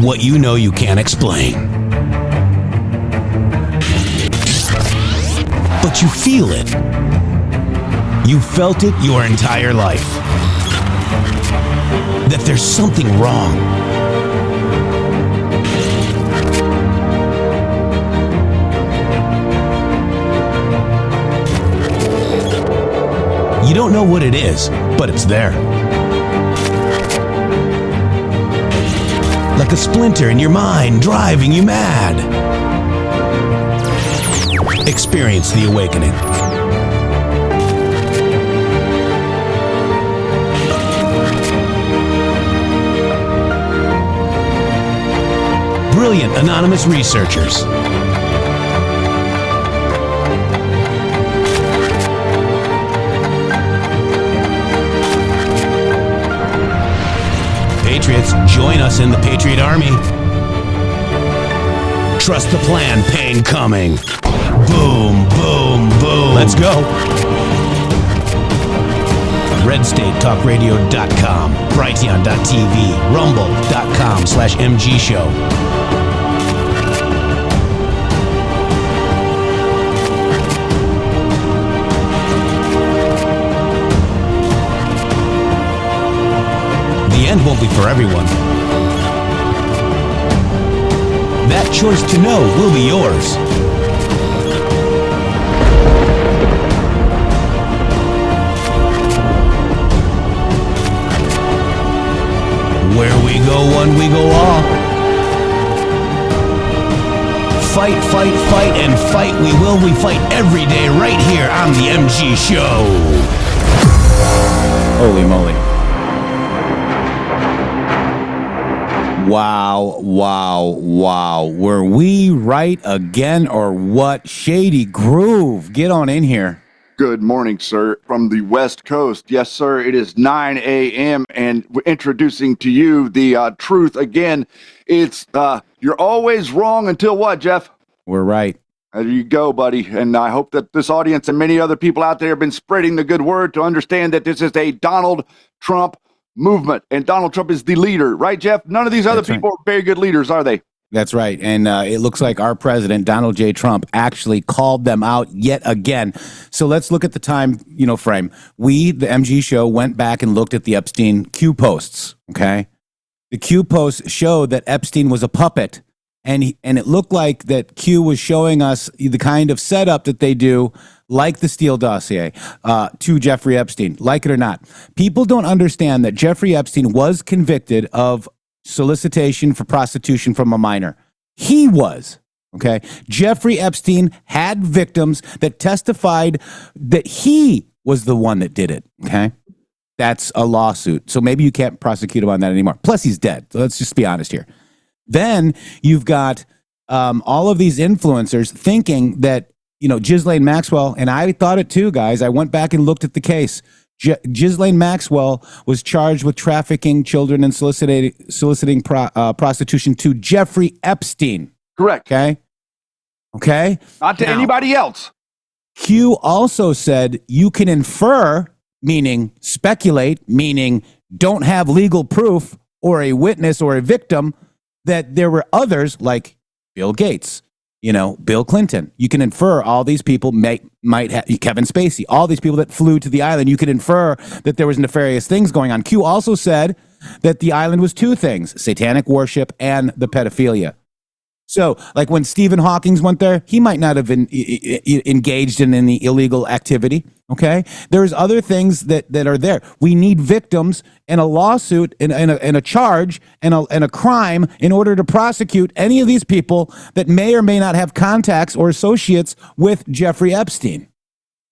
What you know you can't explain. But you feel it. You felt it your entire life. That there's something wrong. You don't know what it is, but it's there. Like a splinter in your mind, driving you mad. Experience the awakening. Brilliant anonymous researchers. Patriots, join us in the Patriot Army. Trust the plan, pain coming. Boom, boom, boom. Let's go. RedStateTalkRadio.com, Brighteon.tv, Rumble.com/MG Show. The end won't be for everyone. That choice to know will be yours. Where we go one, we go all. Fight, fight, fight, and fight we will. We fight every day right here on the MG Show. Holy moly. Wow, wow, wow. Were we right again or what? Shady Groove, get on in here. Good morning, sir, from the West Coast. Yes, sir, it is 9 a.m. and we're introducing to you the truth again. It's, you're always wrong until what, Jeff? We're right. There you go, buddy. And I hope that this audience and many other people out there have been spreading the good word to understand that this is a Donald Trump movement, and Donald Trump is the leader, right, Jeff? None of these other people are very good leaders, are they? That's right. And it looks like our president, Donald J. Trump, actually called them out yet again. So let's look at the time, frame. We, the MG Show, went back and looked at the Epstein Q posts, okay? The Q posts showed that Epstein was a puppet, and it looked like that Q was showing us the kind of setup that they do, like the Steele dossier, to Jeffrey Epstein, like it or not. People don't understand that Jeffrey Epstein was convicted of solicitation for prostitution from a minor. He was, okay? Jeffrey Epstein had victims that testified that he was the one that did it, okay? That's a lawsuit. So maybe you can't prosecute him on that anymore. Plus, he's dead. So let's just be honest here. Then you've got all of these influencers thinking that, Ghislaine Maxwell, and I thought it too, guys. I went back and looked at the case. Ghislaine Maxwell was charged with trafficking children and soliciting prostitution to Jeffrey Epstein. Correct. Okay? Not to anybody else. Q also said you can infer, meaning speculate, meaning don't have legal proof or a witness or a victim, that there were others like Bill Gates, Bill Clinton. You can infer all these people might have Kevin Spacey, all these people that flew to the island. You can infer that there was nefarious things going on. Q also said that the island was two things: satanic worship and the pedophilia. So, like when Stephen Hawking went there, he might not have been engaged in any illegal activity, okay? There's other things that are there. We need victims and a lawsuit and a charge and a crime in order to prosecute any of these people that may or may not have contacts or associates with Jeffrey Epstein.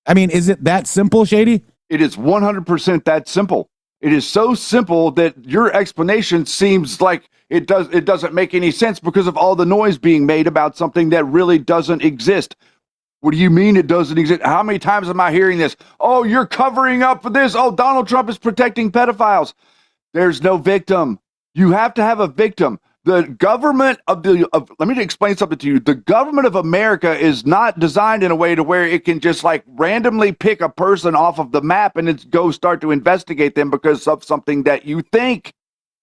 I mean, is it that simple, Shady? It is 100% that simple. It is so simple that your explanation seems like it doesn't make any sense because of all the noise being made about something that really doesn't exist. What do you mean it doesn't exist? How many times am I hearing this? Oh, you're covering up for this. Oh, Donald Trump is protecting pedophiles. There's no victim. You have to have a victim. The government let me explain something to you. The government of America is not designed in a way to where it can just like randomly pick a person off of the map and it's go start to investigate them because of something that you think.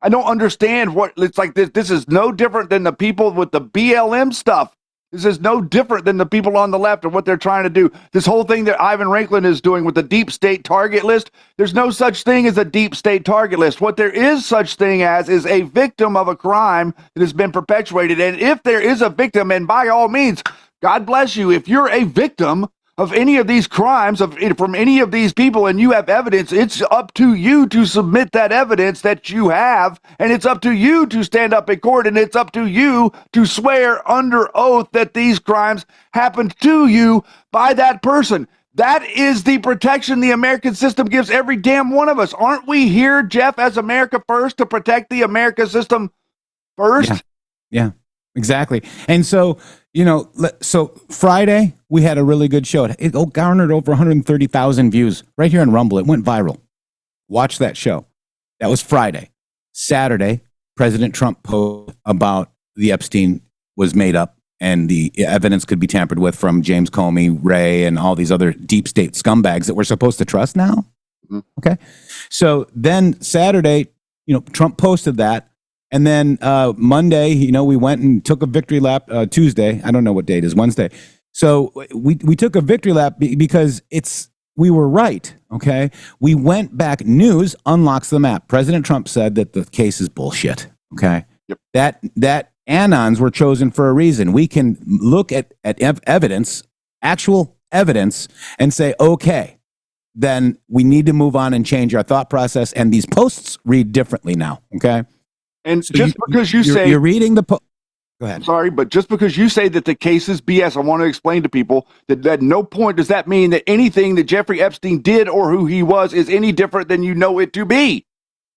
I don't understand what it's like. This is no different than the people with the BLM stuff. This is no different than the people on the left and what they're trying to do. This whole thing that Ivan Ranklin is doing with the deep state target list, there's no such thing as a deep state target list. What there is such thing as is a victim of a crime that has been perpetuated. And if there is a victim, and by all means, God bless you, if you're a victim of any of these crimes from any of these people and you have evidence, it's up to you to submit that evidence that you have, and it's up to you to stand up in court, and it's up to you to swear under oath that these crimes happened to you by that person. That is the protection the American system gives every damn one of us. Aren't we here, Jeff, as America First, to protect the American system first? Yeah, exactly. And so, so Friday, we had a really good show. It garnered over 130,000 views right here on Rumble. It went viral. Watch that show. That was Friday. Saturday, President Trump posted about the Epstein was made up and the evidence could be tampered with from James Comey, Ray, and all these other deep state scumbags that we're supposed to trust now. Mm-hmm. Okay. So then Saturday, Trump posted that. And then Monday, we went and took a victory lap. Tuesday, I don't know what date it is, Wednesday. So we took a victory lap because we were right, okay? We went back. News unlocks the map. President Trump said that the case is bullshit, okay? Yep. That anons were chosen for a reason. We can look at evidence, actual evidence, and say, okay, then we need to move on and change our thought process. And these posts read differently now, okay? And so just because you're reading the post. Go ahead. Sorry, but just because you say that the case is BS, I want to explain to people that at no point does that mean that anything that Jeffrey Epstein did or who he was is any different than you know it to be.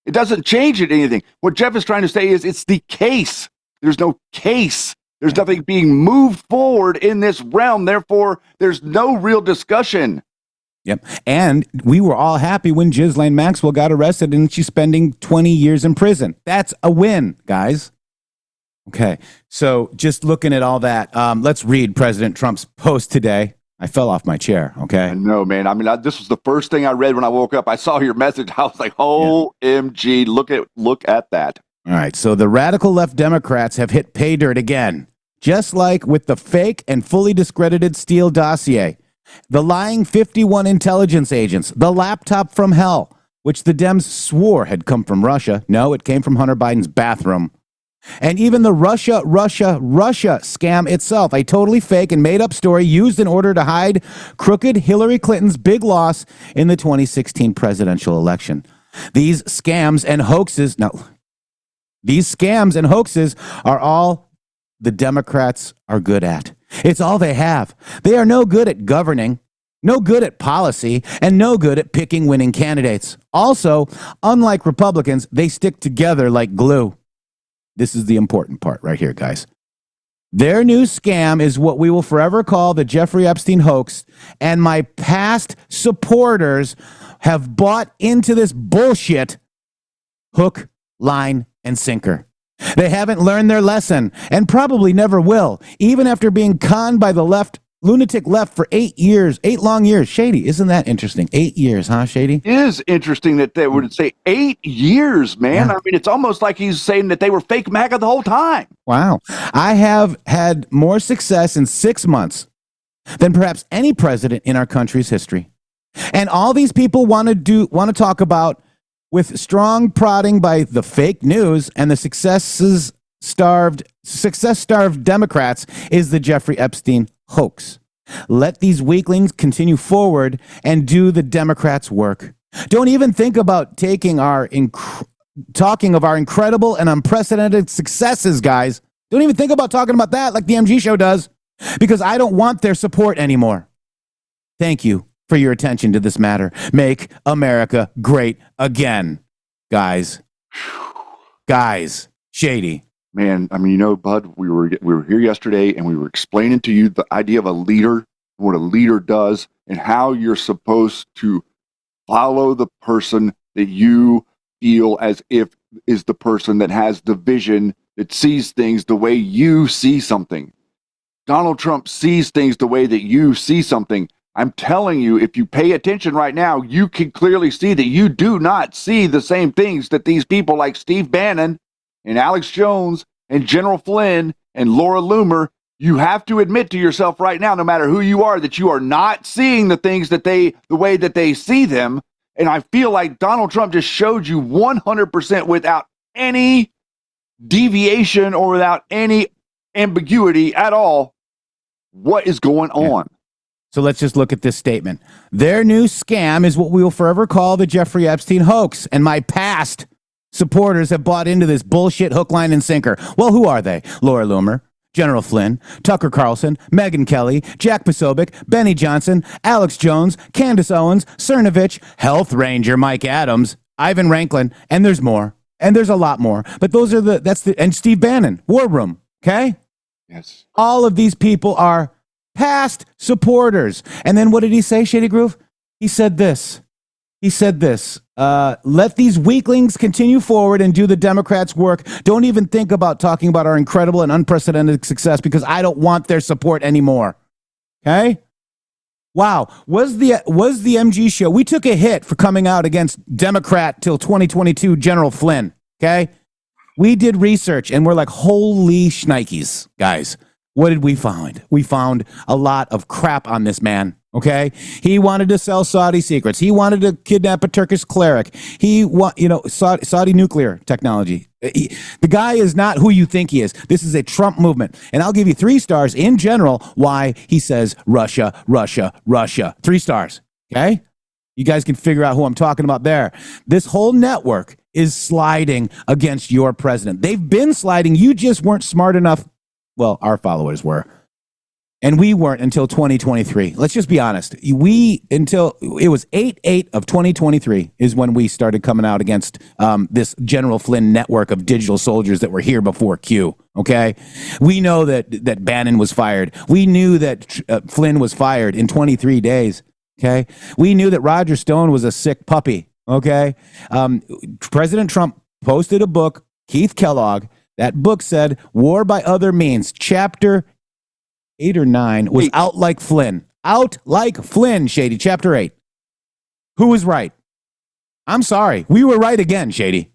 It doesn't change it anything. What Jeff is trying to say is it's the case. There's no case. There's nothing being moved forward in this realm. Therefore, there's no real discussion. Yep. And we were all happy when Ghislaine Maxwell got arrested and she's spending 20 years in prison. That's a win, guys. Okay. So just looking at all that, let's read President Trump's post today. I fell off my chair. Okay. I know, man. I mean, this was the first thing I read when I woke up. I saw your message. I was like, OMG, look at that. All right. So the radical left Democrats have hit pay dirt again, just like with the fake and fully discredited Steele dossier. The lying 51 intelligence agents, the laptop from hell, which the Dems swore had come from Russia. No, it came from Hunter Biden's bathroom. And even the Russia scam itself, a totally fake and made-up story used in order to hide crooked Hillary Clinton's big loss in the 2016 presidential election. These scams and hoaxes are all the Democrats are good at. It's all they have. They are no good at governing, no good at policy, and no good at picking winning candidates. Also, unlike Republicans, they stick together like glue. This is the important part right here, guys. Their new scam is what we will forever call the Jeffrey Epstein hoax, and my past supporters have bought into this bullshit hook, line, and sinker. They haven't learned their lesson and probably never will, even after being conned by the lunatic left for 8 long years. Shady, isn't that interesting? 8 years, huh, Shady? It is interesting that they would say 8 years, man. Yeah. I mean, it's almost like he's saying that they were fake MAGA the whole time. Wow. I have had more success in 6 months than perhaps any president in our country's history. And all these people want to talk about with strong prodding by the fake news and the success-starved Democrats is the Jeffrey Epstein hoax. Let these weaklings continue forward and do the Democrats' work. Don't even think about talking of our incredible and unprecedented successes, guys. Don't even think about talking about that like the MG show does, because I don't want their support anymore. Thank you for your attention to this matter. Make America great again, guys. Shady. Man, I mean, Bud, we were here yesterday and we were explaining to you the idea of a leader, what a leader does, and how you're supposed to follow the person that you feel as if is the person that has the vision that sees things the way you see something. Donald Trump sees things the way that you see something. I'm telling you, if you pay attention right now, you can clearly see that you do not see the same things that these people like Steve Bannon and Alex Jones and General Flynn and Laura Loomer, you have to admit to yourself right now, no matter who you are, that you are not seeing the things that the way that they see them. And I feel like Donald Trump just showed you 100% without any deviation or without any ambiguity at all what is going on. So let's just look at this statement. Their new scam is what we will forever call the Jeffrey Epstein hoax. And my past supporters have bought into this bullshit hook, line, and sinker. Well, who are they? Laura Loomer, General Flynn, Tucker Carlson, Megyn Kelly, Jack Posobiec, Benny Johnson, Alex Jones, Candace Owens, Cernovich, Health Ranger Mike Adams, Ivan Ranklin, and there's more. And there's a lot more. But those are and Steve Bannon, War Room, okay? Yes. All of these people are past supporters. And then what did he say, Shady Groove? He said this. Let these weaklings continue forward and do the Democrats' work. Don't even think about talking about our incredible and unprecedented success because I don't want their support anymore. Okay? Wow. Was the MG show, we took a hit for coming out against Democrat till 2022 General Flynn. Okay? We did research and we're like, holy shnikes, guys. What did we find? We found a lot of crap on this man, okay? He wanted to sell Saudi secrets. He wanted to kidnap a Turkish cleric. Saudi nuclear technology. The guy is not who you think he is. This is a Trump movement. And I'll give you 3 stars in general why he says Russia, Russia, Russia. 3 stars, okay? You guys can figure out who I'm talking about there. This whole network is sliding against your president. They've been sliding. You just weren't smart enough. Well, our followers were. And we weren't until 2023. Let's just be honest. Until it was 8/8 of 2023 is when we started coming out against this General Flynn network of digital soldiers that were here before Q. Okay? We know that Bannon was fired. We knew that Flynn was fired in 23 days. Okay? We knew that Roger Stone was a sick puppy. Okay? President Trump posted a book, Keith Kellogg. That book said War by Other Means, chapter 8 or 9 was out like Flynn. Out like Flynn, Shady, chapter 8. Who was right? I'm sorry. We were right again, Shady.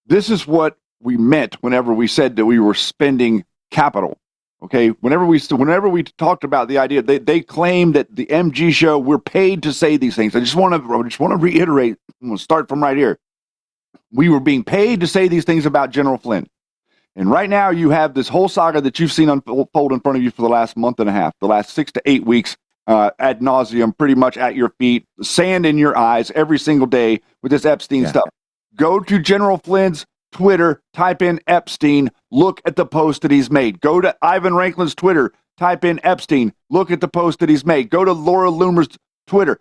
This is what we meant whenever we said that we were spending capital. Okay, whenever we talked about the idea, they claim that the MG show, we're paid to say these things. I just want to reiterate. I'm going to start from right here. We were being paid to say these things about General Flynn. And right now you have this whole saga that you've seen unfold in front of you for the last month and a half, the last 6 to 8 weeks, ad nauseum, pretty much at your feet, sand in your eyes every single day with this Epstein stuff. Go to General Flynn's Twitter, type in Epstein, look at the post that he's made. Go to Ivan Ranklin's Twitter, type in Epstein, look at the post that he's made. Go to Laura Loomer's Twitter.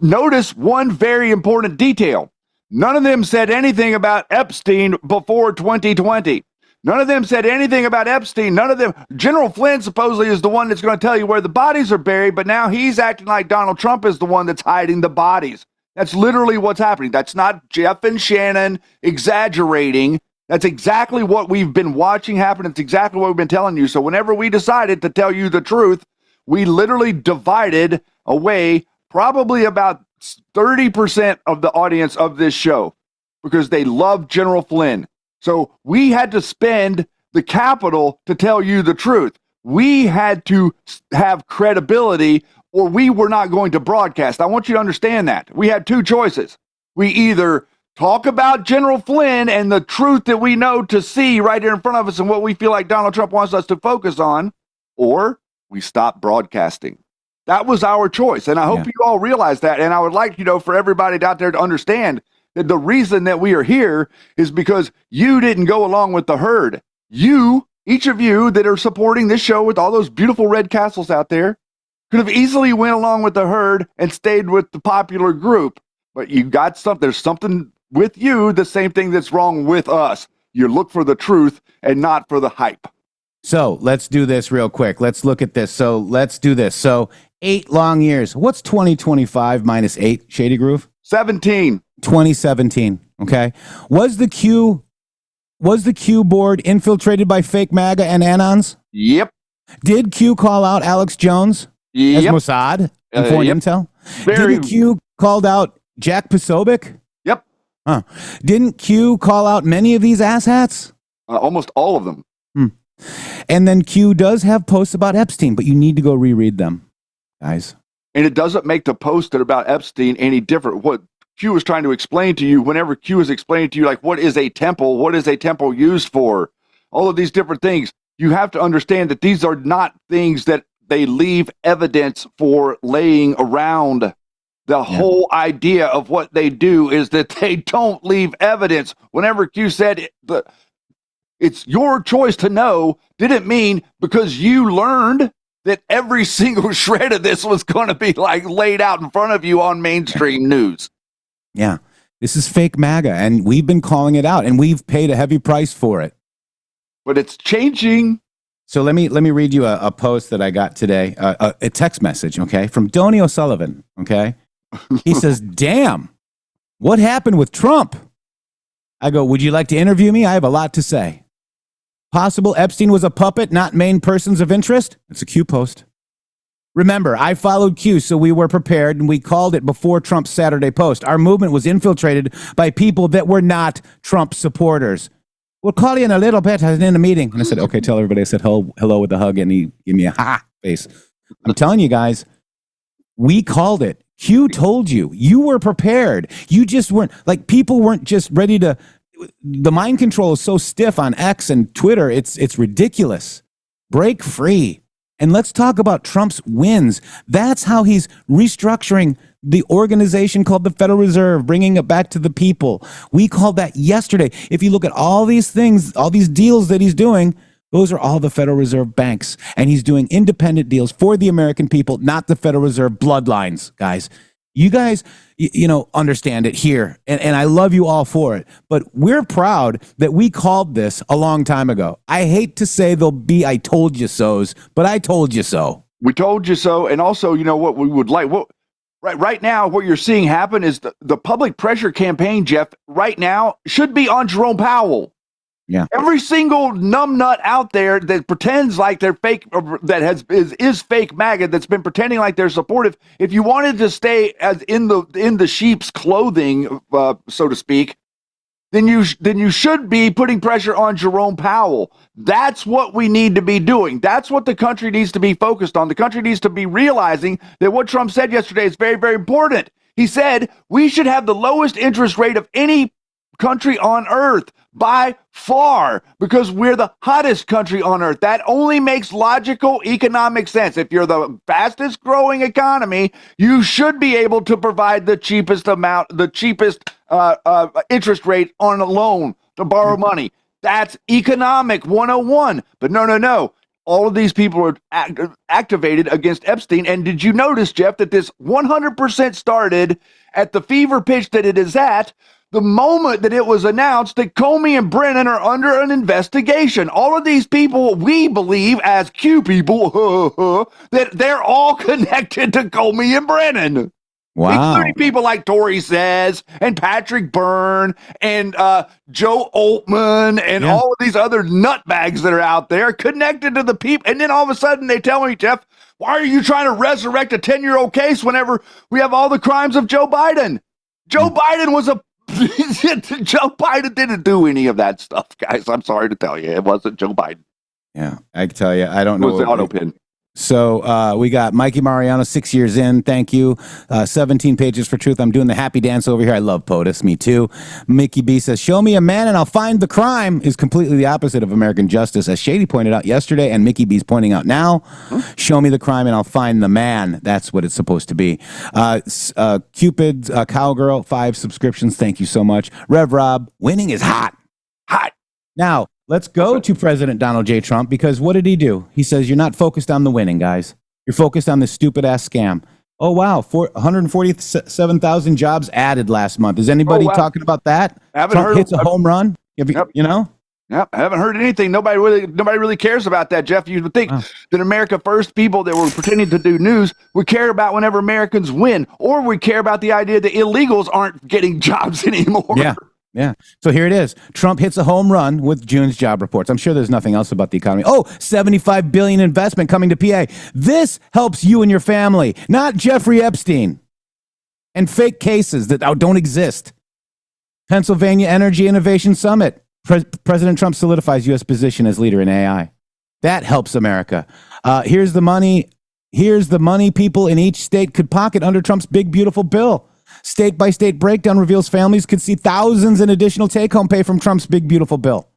Notice one very important detail. None of them said anything about Epstein before 2020. None of them said anything about Epstein. None of them. General Flynn supposedly is the one that's going to tell you where the bodies are buried, but now he's acting like Donald Trump is the one that's hiding the bodies. That's literally what's happening. That's not Jeff and Shannon exaggerating. That's exactly what we've been watching happen. It's exactly what we've been telling you. So whenever we decided to tell you the truth, we literally divided away probably about 30% of the audience of this show because they love General Flynn. So we had to spend the capital to tell you the truth. We had to have credibility or we were not going to broadcast. I want you to understand that. We had 2 choices. We either talk about General Flynn and the truth that we know to see right here in front of us and what we feel like Donald Trump wants us to focus on, or we stop broadcasting. That was our choice. And I hope you all realize that. And I would like, for everybody out there to understand that the reason that we are here is because you didn't go along with the herd. You, each of you that are supporting this show with all those beautiful red castles out there, could have easily went along with the herd and stayed with the popular group. But you got something, there's something with you, the same thing that's wrong with us. You look for the truth and not for the hype. So let's do this real quick. Let's look at this. So let's do this. So 8 long years. What's 2025 minus 8, Shady Groove? 17. 2017. Okay. Was the Q Was the Q board infiltrated by fake MAGA and Anons? Yep. Did Q call out Alex Jones as Yep. Mossad and foreign Yep. intel? Very- Didn't Q called out Jack Posobiec? Yep. Huh. Didn't Q call out many of these asshats? Almost all of them. And then Q does have posts about Epstein, but you need to go reread them, guys. And it doesn't make the post about Epstein any different. What Q is trying to explain to you, whenever Q is explaining to you, like, what is a temple? What is a temple used for? All of these different things. You have to understand that these are not things that they leave evidence for laying around. The whole idea of what they do is that they don't leave evidence. Whenever Q said it's your choice to know, didn't mean because you learned that every single shred of this was going to be like laid out in front of you on mainstream news. Yeah, this is fake MAGA, and we've been calling it out, and we've paid a heavy price for it. But it's changing. So let me read you a post that I got today, a text message, okay, from Donny O'Sullivan, okay? He says, damn, what happened with Trump? I go, would you like to interview me? I have a lot to say. Possible Epstein was a puppet, not main persons of interest? It's a Q post. Remember, I followed Q, so we were prepared, and we called it before Trump's Saturday post. Our movement was infiltrated by people that were not Trump supporters. We'll call you in a little bit. I was in a meeting. And I said, okay, tell everybody. I said, hello with a hug, and he gave me a ha face. I'm telling you guys, we called it. Q told you. You were prepared. You just weren't, like, people weren't just ready to, the mind control is so stiff on X and Twitter. It's ridiculous. Break free. And let's talk about Trump's wins. That's how he's restructuring the organization called the Federal Reserve, bringing it back to the people. We called that yesterday. If you look at all these things, all these deals that he's doing, those are all the Federal Reserve banks. And he's doing independent deals for the American people, not the Federal Reserve bloodlines, guys. You guys, understand it here. And I love you all for it. But we're proud that we called this a long time ago. I hate to say there'll be I told you so's, but I told you so. We told you so. And also, what we would like, right now, what you're seeing happen is the public pressure campaign, Jeff, right now should be on Jerome Powell. Yeah. Every single numbnut out there that pretends like they're fake, is fake MAGA, that's been pretending like they're supportive. If you wanted to stay as in the sheep's clothing, so to speak, then you should be putting pressure on Jerome Powell. That's what we need to be doing. That's what the country needs to be focused on. The country needs to be realizing that what Trump said yesterday is very, very important. He said we should have the lowest interest rate of any country on earth by far, because we're the hottest country on earth. That only makes logical economic sense. If you're the fastest growing economy, you should be able to provide the cheapest interest rate on a loan to borrow money. That's economic 101. But no. All of these people are activated against Epstein. And did you notice, Jeff, that this 100% started at the fever pitch that it is at the moment that it was announced that Comey and Brennan are under an investigation? All of these people, we believe as Q people, that they're all connected to Comey and Brennan. Wow. Including people like Tori Says and Patrick Byrne and Joe Altman and all of these other nutbags that are out there connected to the people. And then all of a sudden they tell me, Jeff, why are you trying to resurrect a 10-year-old case whenever we have all the crimes of Joe Biden? Joe Biden was Joe Biden didn't do any of that stuff, guys. I'm sorry to tell you. It wasn't Joe Biden. Yeah, I can tell you. I don't know. It was the auto pin. So we got Mikey Mariano, 6 years in. Thank you. 17 pages for truth. I'm doing the happy dance over here. I love POTUS. Me too. Mickey B says, show me a man and I'll find the crime, is completely the opposite of American justice. As Shady pointed out yesterday and Mickey B's pointing out now, show me the crime and I'll find the man. That's what it's supposed to be. Cupid, Cowgirl, 5 subscriptions. Thank you so much. Rev Rob, winning is hot. Hot. Now, let's go to President Donald J. Trump, because what did he do? He says, you're not focused on the winning, guys. You're focused on this stupid-ass scam. Oh, wow. 147,000 jobs added last month. Is anybody talking about that? Trump hits a home run? You know? Yep, I haven't heard anything. Nobody really cares about that, Jeff. You would think that America First people that were pretending to do news would care about whenever Americans win, or would care about the idea that illegals aren't getting jobs anymore. Yeah. Yeah. So here it is. Trump hits a home run with June's job reports. I'm sure there's nothing else about the economy. Oh, 75 billion investment coming to PA. This helps you and your family, not Jeffrey Epstein and fake cases that don't exist. Pennsylvania Energy Innovation Summit. President Trump solidifies U.S. position as leader in AI. That helps America. Here's the money. Here's the money people in each state could pocket under Trump's big, beautiful bill. State by state breakdown reveals families could see thousands in additional take-home pay from Trump's big, beautiful bill.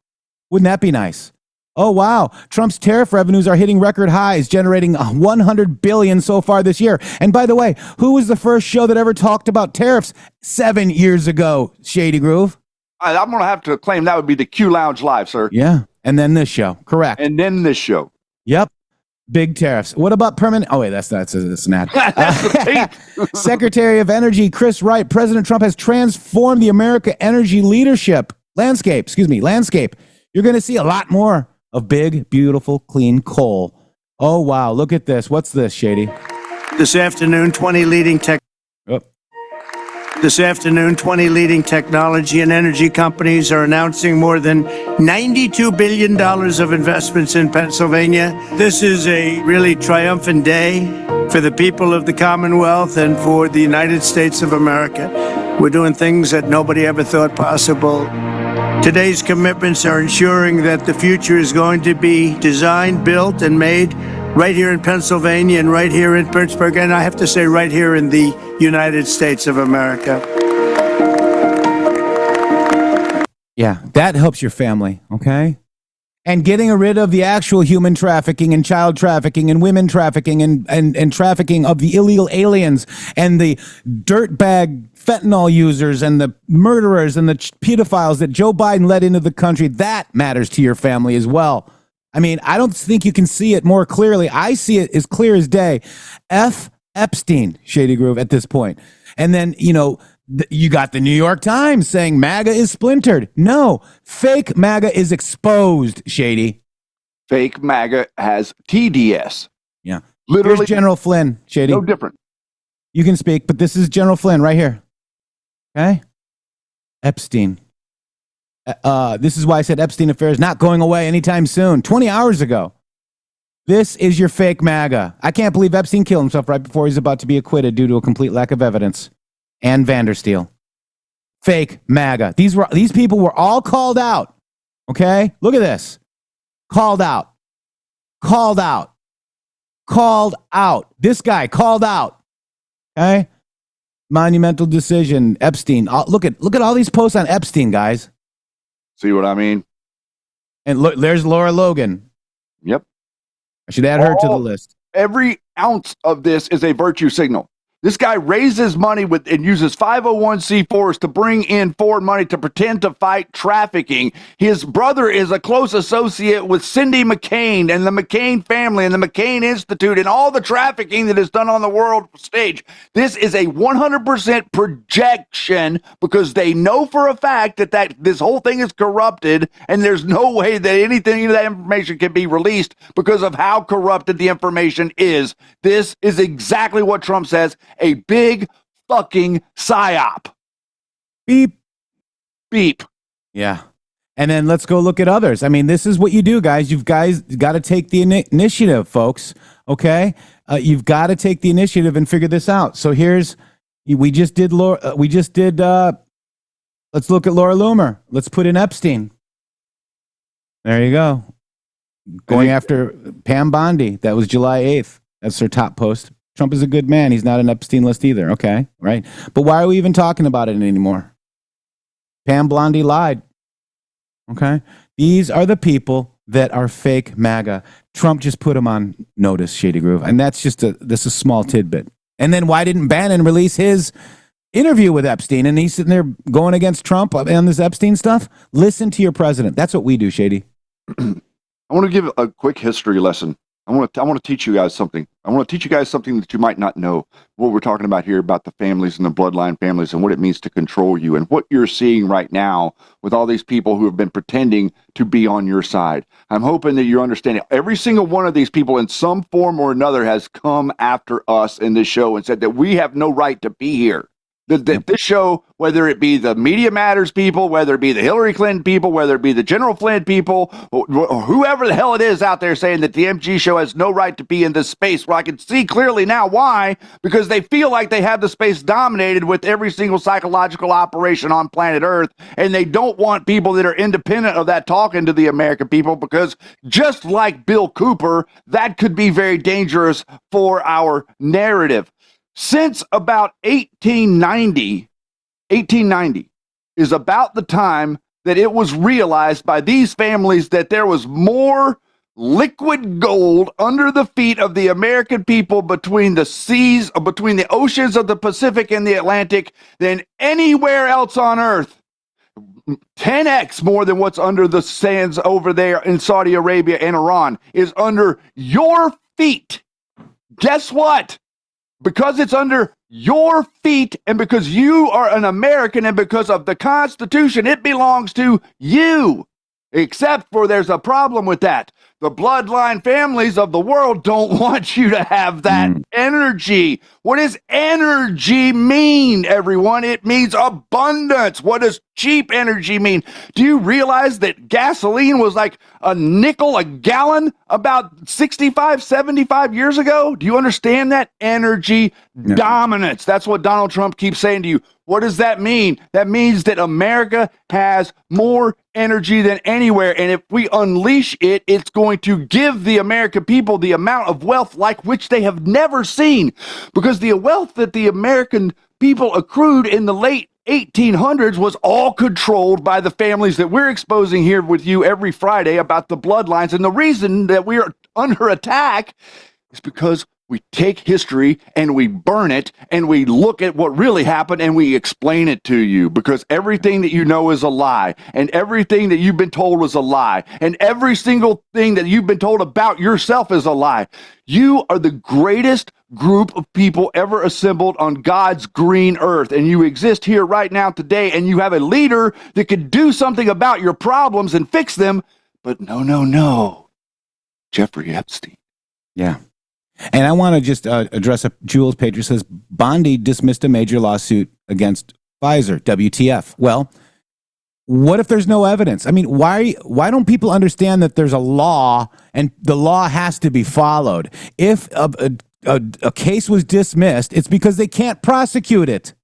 Wouldn't that be nice? Oh, wow. Trump's tariff revenues are hitting record highs, generating $100 billion so far this year. And by the way, who was the first show that ever talked about tariffs 7 years ago, Shady Groove? I'm going to have to claim that would be the Q Lounge Live, sir. Yeah. And then this show. Correct. And then this show. Yep. Big tariffs. What about permanent? Oh, wait, that's an ad. That's the tape. Secretary of Energy Chris Wright. President Trump has transformed the America energy leadership landscape. You're going to see a lot more of big, beautiful, clean coal. Oh, wow. Look at this. What's this, Shady? This afternoon, 20 leading technology and energy companies are announcing more than $92 billion of investments in Pennsylvania. This is a really triumphant day for the people of the Commonwealth and for the United States of America. We're doing things that nobody ever thought possible. Today's commitments are ensuring that the future is going to be designed, built, and made right here in Pennsylvania and right here in Pittsburgh, and I have to say right here in the United States of America. Yeah, that helps your family, okay? And getting rid of the actual human trafficking and child trafficking and women trafficking and trafficking of the illegal aliens and the dirtbag fentanyl users and the murderers and the pedophiles that Joe Biden let into the country, that matters to your family as well. I mean, I don't think you can see it more clearly. I see it as clear as day. F. Epstein, Shady Groove, at this point. And then, you got the New York Times saying MAGA is splintered. No, fake MAGA is exposed, Shady. Fake MAGA has TDS. Yeah. Literally. Here's General Flynn, Shady. No different. You can speak, but this is General Flynn right here. Okay? Epstein. This is why I said Epstein affair is not going away anytime soon. 20 hours ago. This is your fake MAGA. I can't believe Epstein killed himself right before he's about to be acquitted due to a complete lack of evidence. And Vandersteel. Fake MAGA. These people were all called out. Okay? Look at this. Called out. This guy called out. Okay? Monumental decision. Epstein. Look at all these posts on Epstein, guys. See what I mean? And look, there's Laura Logan. Yep. I should add her to the list. Every ounce of this is a virtue signal. This guy raises money and uses 501c4s to bring in foreign money to pretend to fight trafficking. His brother is a close associate with Cindy McCain and the McCain family and the McCain Institute and all the trafficking that is done on the world stage. This is a 100% projection because they know for a fact that this whole thing is corrupted and there's no way that any of that information can be released because of how corrupted the information is. This is exactly what Trump says. A big fucking psyop. Beep. Beep. Yeah. And then let's go look at others. I mean, this is what you do, guys. You've got to take the initiative, folks. Okay? You've got to take the initiative and figure this out. So let's look at Laura Loomer. Let's put in Epstein. There you go. Going after Pam Bondi. That was July 8th. That's her top post. Trump is a good man. He's not an Epstein list either. Okay, right? But why are we even talking about it anymore? Pam Bondi lied. Okay? These are the people that are fake MAGA. Trump just put them on notice, Shady Groove. And that's just a small tidbit. And then why didn't Bannon release his interview with Epstein? And he's sitting there going against Trump on this Epstein stuff? Listen to your president. That's what we do, Shady. I want to give a quick history lesson. I want to teach you guys something. I want to teach you guys something that you might not know. What we're talking about here about the families and the bloodline families and what it means to control you and what you're seeing right now with all these people who have been pretending to be on your side. I'm hoping that you're understanding. Every single one of these people in some form or another has come after us in this show and said that we have no right to be here. This show, whether it be the Media Matters people, whether it be the Hillary Clinton people, whether it be the General Flynn people, or whoever the hell it is out there saying that the MG show has no right to be in this space, well, I can see clearly now why, because they feel like they have the space dominated with every single psychological operation on planet Earth, and they don't want people that are independent of that talking to the American people, because just like Bill Cooper, that could be very dangerous for our narrative. Since about 1890 is about the time that it was realized by these families that there was more liquid gold under the feet of the American people between the seas, between the oceans of the Pacific and the Atlantic than anywhere else on Earth. 10x more than what's under the sands over there in Saudi Arabia and Iran is under your feet. Guess what? Because it's under your feet, and because you are an American, and because of the Constitution, it belongs to you. Except for there's a problem with that. The bloodline families of the world don't want you to have that energy. What does energy mean, everyone? It means abundance. What does cheap energy mean? Do you realize that gasoline was like a nickel a gallon about 65, 75 years ago? Do you understand that? Energy dominance. That's what Donald Trump keeps saying to you. What does that mean? That means that America has more energy than anywhere. And if we unleash it, it's going to give the American people the amount of wealth like which they have never seen. Because the wealth that the American people accrued in the late 1800s was all controlled by the families that we're exposing here with you every Friday about the bloodlines. And the reason that we are under attack is because we take history and we burn it and we look at what really happened and we explain it to you, because everything that you know is a lie, and everything that you've been told is a lie, and every single thing that you've been told about yourself is a lie. You are the greatest group of people ever assembled on God's green earth, and you exist here right now today, and you have a leader that could do something about your problems and fix them. But no. Jeffrey Epstein. Yeah. And I want to just address a Jules page that says Bondi dismissed a major lawsuit against Pfizer. WTF? Well, what if there's no evidence? I mean, why don't people understand that there's a law and the law has to be followed? If a case was dismissed, it's because they can't prosecute it.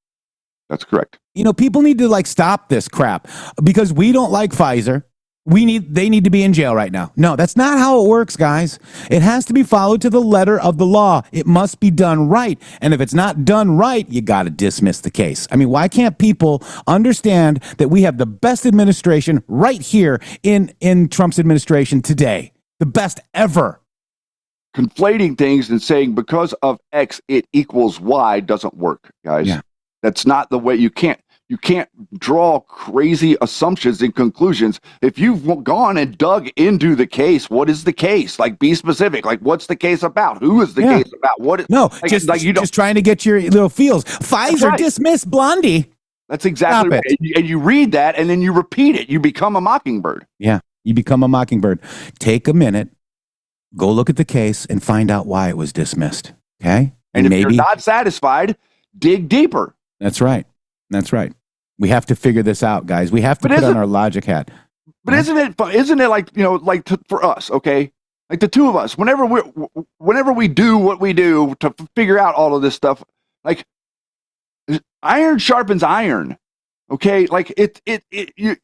That's correct. You know, people need to stop this crap because we don't like Pfizer. They need to be in jail right now. No, that's not how it works, guys. It has to be followed to the letter of the law. It must be done right. And if it's not done right, you got to dismiss the case. I mean, why can't people understand that we have the best administration right here in Trump's administration today? The best ever. Conflating things and saying because of X, it equals Y doesn't work, guys. Yeah. That's not the way. You can't draw crazy assumptions and conclusions. If you've gone and dug into the case, what is the case? Be specific. What's the case about? Who is the case about? What is just trying to get your little feels. Pfizer dismissed Blondie. That's exactly right. And you read that and then you repeat it. You become a mockingbird. Yeah, you become a mockingbird. Take a minute, go look at the case and find out why it was dismissed. Okay? And if you're not satisfied, dig deeper. That's right. We have to figure this out, guys. We have to put on our logic hat. But isn't it fun? Isn't it for us, okay? Like the two of us, whenever we do what we do to figure out all of this stuff, iron sharpens iron. Okay,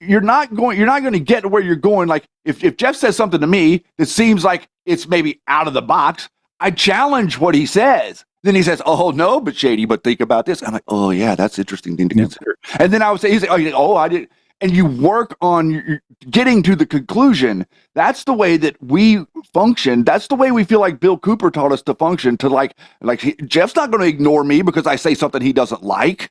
you're not going to get to where you're going. If Jeff says something to me that seems like it's maybe out of the box, I challenge what he says. Then he says, "Oh no, but Shady, but think about this." I'm like, "Oh yeah, that's an interesting thing to consider." And then I would say, "He's like, oh, I did." And you work on getting to the conclusion. That's the way that we function. That's the way we feel like Bill Cooper taught us to function. Jeff's not going to ignore me because I say something he doesn't like.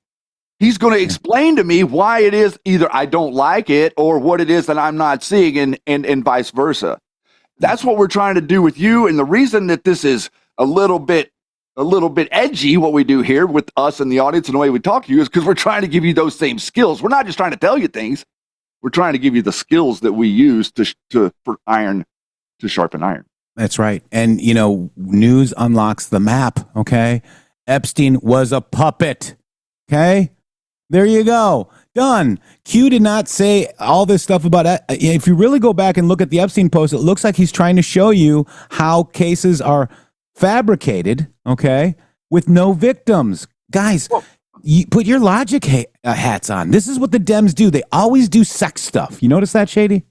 He's going to explain to me why it is either I don't like it or what it is that I'm not seeing, and vice versa. That's what we're trying to do with you. And the reason that this is a little bit edgy, what we do here with us and the audience and the way we talk to you, is because we're trying to give you those same skills. We're not just trying to tell you things. We're trying to give you the skills that we use for iron to sharpen iron. That's right. And, news unlocks the map, okay? Epstein was a puppet. Okay? There you go. Done. Q did not say all this stuff about if you really go back and look at the Epstein post, it looks like he's trying to show you how cases are fabricated, okay, with no victims. Guys, you put your logic hats on. This is what the Dems do. They always do sex stuff. You notice that, Shady?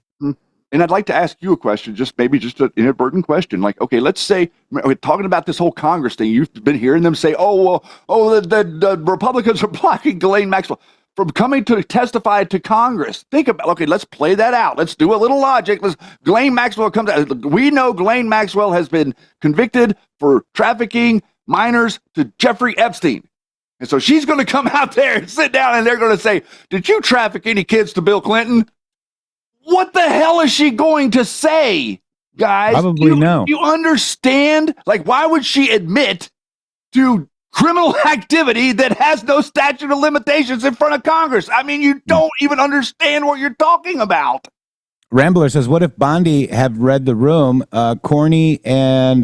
And I'd like to ask you a question, just maybe just an inadvertent question. Like, okay, let's say we're talking about this whole Congress thing. You've been hearing them say, the Republicans are blocking Ghislaine Maxwell from coming to testify to Congress. Think about, okay, let's play that out. Let's do a little logic. Ghislaine Maxwell comes out. We know Ghislaine Maxwell has been convicted for trafficking minors to Jeffrey Epstein. And so she's going to come out there and sit down and they're going to say, did you traffic any kids to Bill Clinton? What the hell is she going to say, guys? Probably no. You understand? Like, why would she admit to criminal activity that has no statute of limitations in front of Congress? I mean, you don't even understand what you're talking about. Rambler says, what if Bondi have read the room, Corney and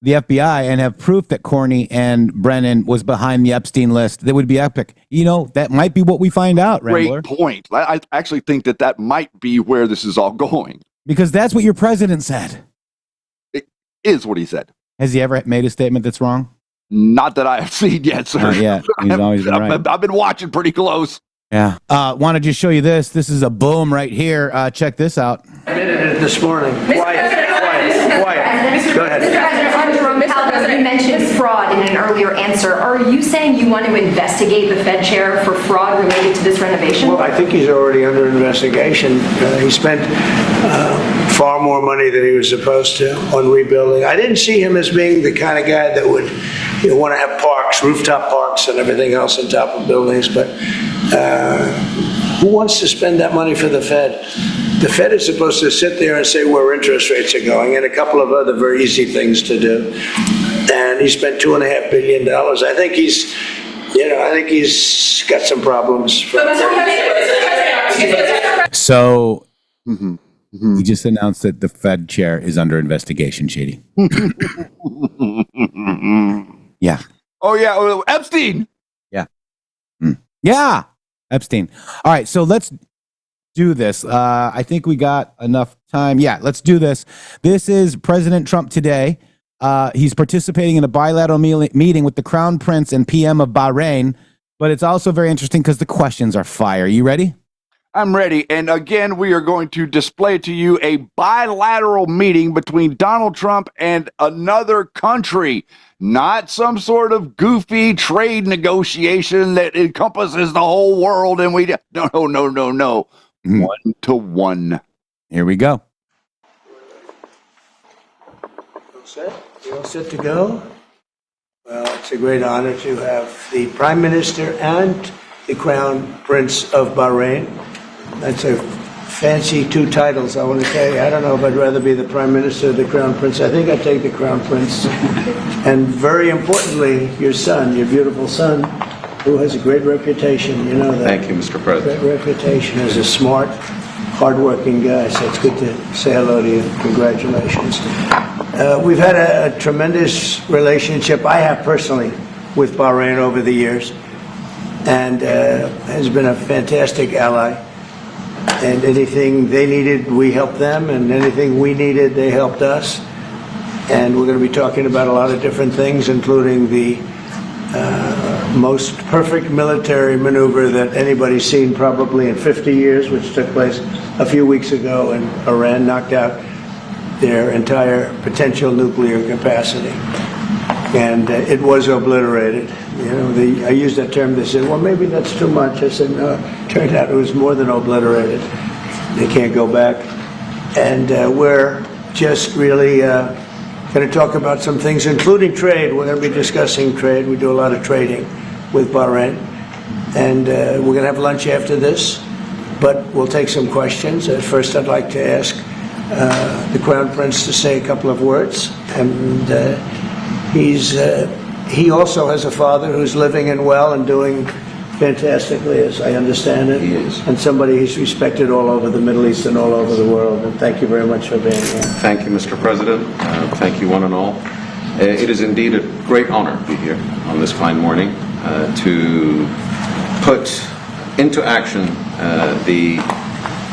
the FBI, and have proof that Corney and Brennan was behind the Epstein list? That would be epic. You know, that might be what we find out, Rambler. Great point. I actually think that might be where this is all going. Because that's what your president said. It is what he said. Has he ever made a statement that's wrong? Not that I have seen yet, sir. Not yet. He's always been right. I've been watching pretty close. Yeah. Want to just show you this. This is a boom right here. Check this out. This morning. Quiet. Go ahead. You mentioned fraud in an earlier answer. Are you saying you want to investigate the Fed chair for fraud related to this renovation? Well, I think he's already under investigation. He spent far more money than he was supposed to on rebuilding. I didn't see him as being the kind of guy that would want to have parks, rooftop parks and everything else on top of buildings, but who wants to spend that money for the Fed? The Fed is supposed to sit there and say where interest rates are going and a couple of other very easy things to do. And he spent $2.5 billion. I think he's got some problems. So he just announced that the Fed chair is under investigation, Shady. Yeah. Oh, yeah. Epstein. Yeah. Yeah. Epstein. All right. So let's do this. I think we got enough time. Yeah, let's do this. This is President Trump today. He's participating in a bilateral meeting with the Crown Prince and PM of Bahrain. But it's also very interesting because the questions are fire. You ready? I'm ready. And again, we are going to display to you a bilateral meeting between Donald Trump and another country, not some sort of goofy trade negotiation that encompasses the whole world. And no. 1-to-1. Here we go. All set? You all set to go? Well, it's a great honor to have the Prime Minister and the Crown Prince of Bahrain. That's a fancy two titles, I want to tell you. I don't know if I'd rather be the Prime Minister or the Crown Prince. I think I'd take the Crown Prince. And very importantly, your son, your beautiful son, who has a great reputation, you know that. Thank you, Mr. President. Great reputation as a smart, hardworking guy, so it's good to say hello to you. Congratulations. We've had a tremendous relationship, I have personally, with Bahrain over the years, and has been a fantastic ally. And anything they needed, we helped them, and anything we needed, they helped us. And we're going to be talking about a lot of different things, including the most perfect military maneuver that anybody's seen probably in 50 years, which took place a few weeks ago, and Iran knocked out their entire potential nuclear capacity. And it was obliterated. You know, I used that term. They said, well, maybe that's too much. I said, no, it turned out it was more than obliterated. They can't go back. And we're just really going to talk about some things, including trade. We're going to be discussing trade. We do a lot of trading with Bahrain. And we're going to have lunch after this, but we'll take some questions. First, I'd like to ask the Crown Prince to say a couple of words. And he also has a father who's living and well and doing fantastically, as I understand it. He is. And somebody who's respected all over the Middle East and all over the world. And thank you very much for being here. Thank you, Mr. President. Thank you, one and all. It is indeed a great honor to be here on this fine morning. to put into action the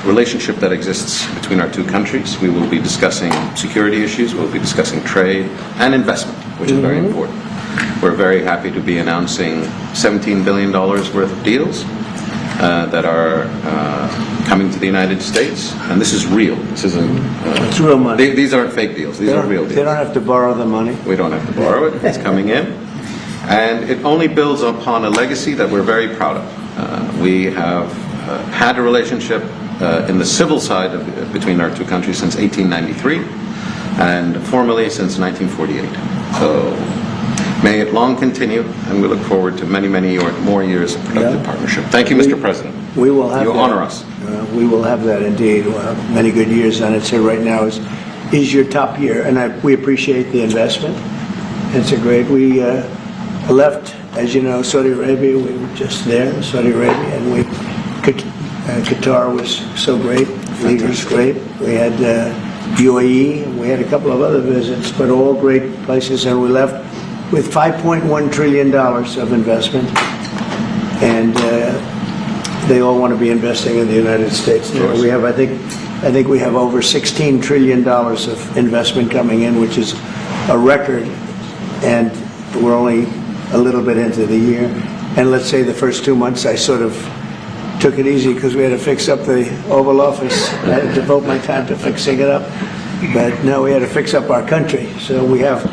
relationship that exists between our two countries. We will be discussing security issues, we'll be discussing trade and investment, which is very important. We're very happy to be announcing $17 billion worth of deals that are coming to the United States, and this is real. This isn't. It's real money. These aren't fake deals. These are real deals. They don't have to borrow the money. We don't have to borrow it. It's coming in, and it only builds upon a legacy that we're very proud of. We have had a relationship in the civil side between our two countries since 1893, and formally since 1948. So may it long continue, and we look forward to many, many more years of productive partnership. Thank you, Mr. President. We will have You that. honor us. We will have that indeed. Many good years, and I'd say right now is your top year, and we appreciate the investment. It's a great. We left, as you know, Saudi Arabia. We were just there, Saudi Arabia, and Qatar was so great. Leader was great. We had UAE, and we had a couple of other visits, but all great places, and we left with $5.1 trillion of investment, and they all want to be investing in the United States. We have, I think we have over $16 trillion of investment coming in, which is a record, and we're only a little bit into the year. And let's say the first 2 months, I sort of took it easy because we had to fix up the Oval Office. I had to devote my time to fixing it up, but no, we had to fix up our country. So we have.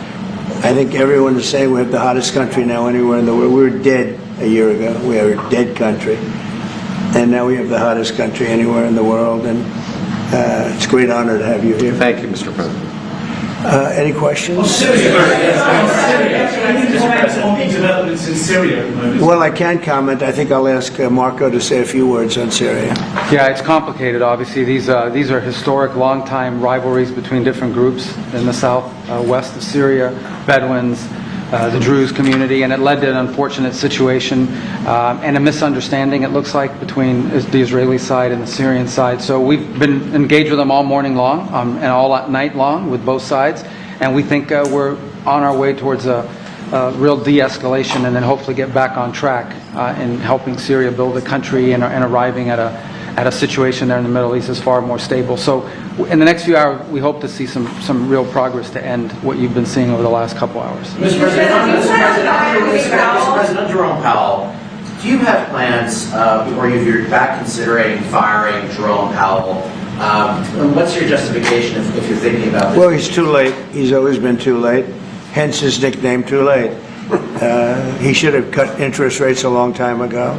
I think everyone is saying we have the hottest country now anywhere in the world. We were dead a year ago. We are a dead country. And now we have the hottest country anywhere in the world. And it's a great honor to have you here. Thank you, Mr. President. Any questions? Developments in Syria at the moment. Well, I can't comment. I think I'll ask Marco to say a few words on Syria. Yeah, it's complicated, obviously. These are historic, long-time rivalries between different groups in the south, west of Syria, Bedouins, the Druze community, and it led to an unfortunate situation and a misunderstanding, it looks like, between the Israeli side and the Syrian side. So we've been engaged with them all morning long and all night long with both sides, and we think we're on our way towards a real de-escalation and then hopefully get back on track in helping Syria build a country and arriving at a situation there in the Middle East is far more stable. So in the next few hours, we hope to see some real progress to end what you've been seeing over the last couple hours. Mr. President Jerome Powell, do you have plans, or you're back considering firing Jerome Powell? What's your justification if you're thinking about this? Well, he's too late. He's always been too late. Hence his nickname, Too Late. He should have cut interest rates a long time ago.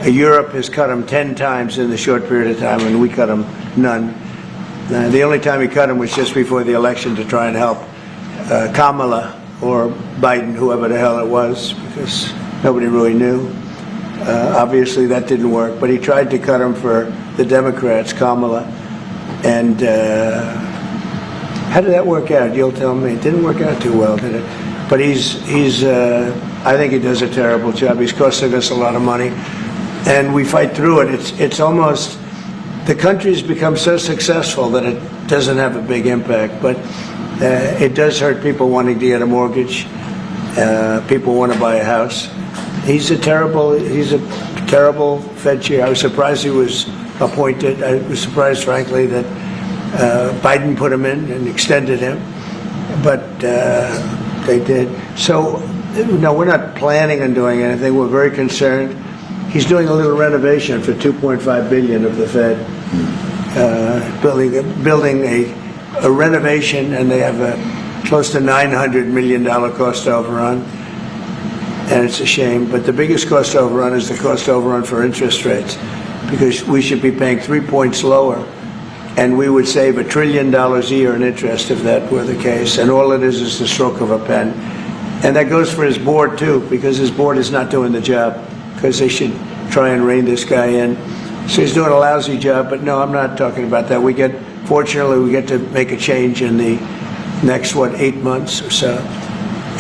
Europe has cut them 10 times in the short period of time, and we cut them none. The only time he cut them was just before the election to try and help Kamala or Biden, whoever the hell it was, because nobody really knew. Obviously, that didn't work, but he tried to cut them for the Democrats, Kamala. And how did that work out? You'll tell me. It didn't work out too well, did it? But I think he does a terrible job. He's costing us a lot of money. And we fight through it. It's almost, the country's become so successful that it doesn't have a big impact. But it does hurt people wanting to get a mortgage. People want to buy a house. He's a terrible Fed chair. I was surprised he was appointed. I was surprised, frankly, that Biden put him in and extended him. But they did. So, no, we're not planning on doing anything. We're very concerned. He's doing a little renovation for $2.5 billion of the Fed, building a renovation, and they have a close to $900 million cost overrun, and it's a shame. But the biggest cost overrun is the cost overrun for interest rates, because we should be paying 3 points lower, and we would save $1 trillion a year in interest if that were the case. And all it is the stroke of a pen. And that goes for his board too, because his board is not doing the job, because they should try and rein this guy in. So he's doing a lousy job, but no, I'm not talking about that. Fortunately, we get to make a change in the next, 8 months or so.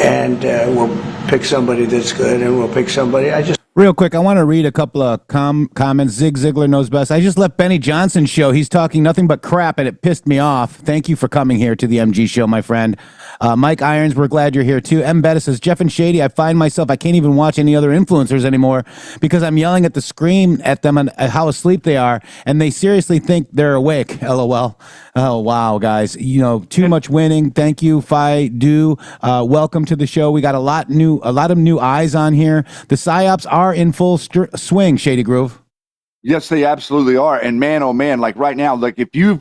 And we'll pick somebody that's good, and we'll pick somebody. Real quick, I want to read a couple of comments. Zig Ziglar knows best. I just left Benny Johnson's show. He's talking nothing but crap, and it pissed me off. Thank you for coming here to the MG show, my friend. Mike Irons, we're glad you're here, too. M. Bettis says, Jeff and Shady, I find myself, I can't even watch any other influencers anymore because I'm yelling at the screen at them and how asleep they are, and they seriously think they're awake. LOL. Oh, wow, guys. You know, too much winning. Thank you, Phi Do. Welcome to the show. We got a lot of new eyes on here. The psyops are in full swing, Shady Groove. Yes, they absolutely are. And man, oh man, like right now, like if you,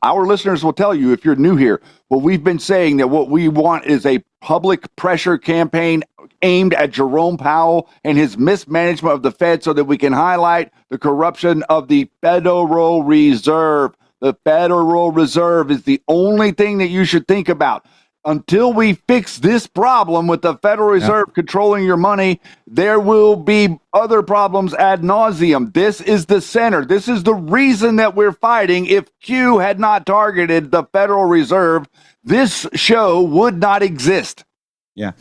our listeners will tell you if you're new here, well, we've been saying that what we want is a public pressure campaign aimed at Jerome Powell and his mismanagement of the Fed so that we can highlight the corruption of the Federal Reserve. The Federal Reserve is the only thing that you should think about. Until we fix this problem with the Federal Reserve controlling your money, there will be other problems ad nauseum. This is the center. This is the reason that we're fighting. If Q had not targeted the Federal Reserve, this show would not exist. Yeah.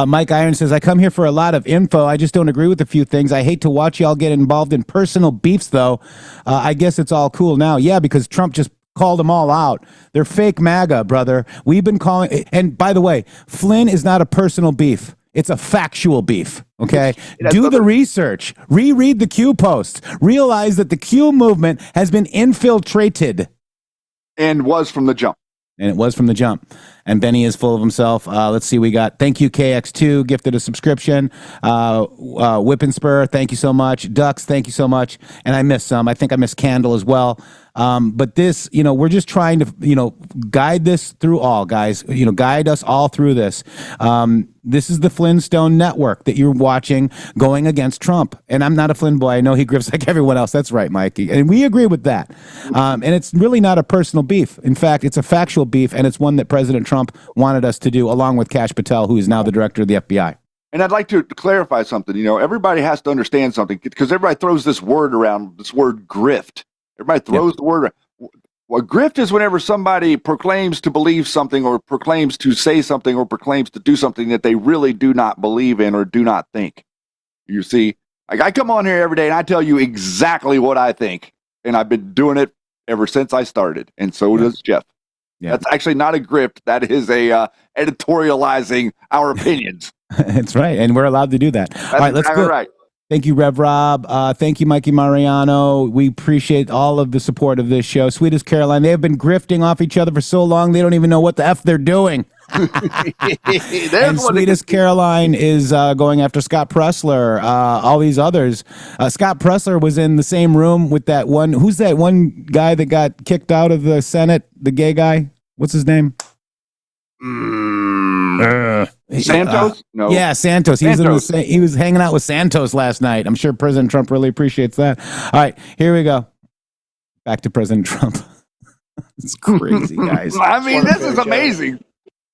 Mike Iron says, I come here for a lot of info. I just don't agree with a few things. I hate to watch y'all get involved in personal beefs, though. I guess it's all cool now. Yeah, because Trump just called them all out. They're fake MAGA, brother. We've been calling, and by the way, Flynn is not a personal beef. It's a factual beef, okay? Do the research. Reread the Q posts. Realize that the Q movement has been infiltrated. And was from the jump. And it was from the jump. And Benny is full of himself. Let's see, we got, thank you, KX2, gifted a subscription. Whip and Spur, thank you so much. Ducks, thank you so much. And I missed some. I think I missed Candle as well. But this, you know, we're just trying to, you know, guide this through all, guys. You know, guide us all through this. This is the Flintstone network that you're watching going against Trump. And I'm not a Flynn boy. I know he grifts like everyone else. That's right, Mikey. And we agree with that. And it's really not a personal beef. In fact, it's a factual beef, and it's one that President Trump wanted us to do, along with Kash Patel, who is now the director of the FBI. And I'd like to clarify something. You know, everybody has to understand something, because everybody throws this word around, this word grift. Everybody throws the word around. Well, grift is whenever somebody proclaims to believe something, or proclaims to say something, or proclaims to do something that they really do not believe in or do not think. You see, like, I come on here every day and I tell you exactly what I think. And I've been doing it ever since I started. And so does Jeff. Yeah. That's actually not a grift. That is a editorializing our opinions. That's right. And we're allowed to do that. That's all right, let's go. Right. Thank you, Rev Rob. Thank you, Mikey Mariano. We appreciate all of the support of this show. Sweetest Caroline, they have been grifting off each other for so long, they don't even know what the F they're doing. And Sweetest Caroline is going after Scott Pressler, all these others. Scott Pressler was in the same room with that one. Who's that one guy that got kicked out of the Senate? The gay guy? What's his name? Santos? No. Yeah, Santos. He was hanging out with Santos last night. I'm sure President Trump really appreciates that. All right, here we go. Back to President Trump. It's crazy, guys. I mean, this is amazing.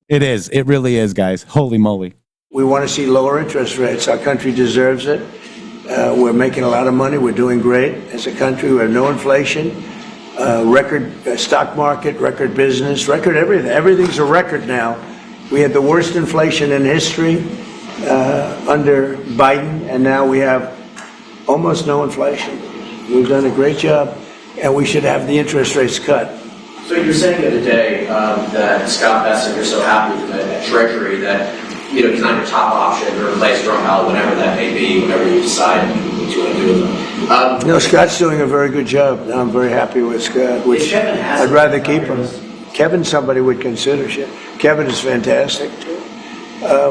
It is. It really is, guys. Holy moly. We want to see lower interest rates. Our country deserves it. We're making a lot of money. We're doing great as a country. We have no inflation. Record stock market, record business, record everything. Everything's a record now. We had the worst inflation in history under Biden, and now we have almost no inflation. We've done a great job, and we should have the interest rates cut. So you're saying the other day that Scott Bessent, you're so happy with the Treasury that, you know, he's not your top option to replace Jerome Powell, whenever that may be, whenever you decide what you want to do with him. No, Scott's doing a very good job. I'm very happy with Scott, which I'd rather keep him. Kevin's somebody would consider. Kevin is fantastic, too.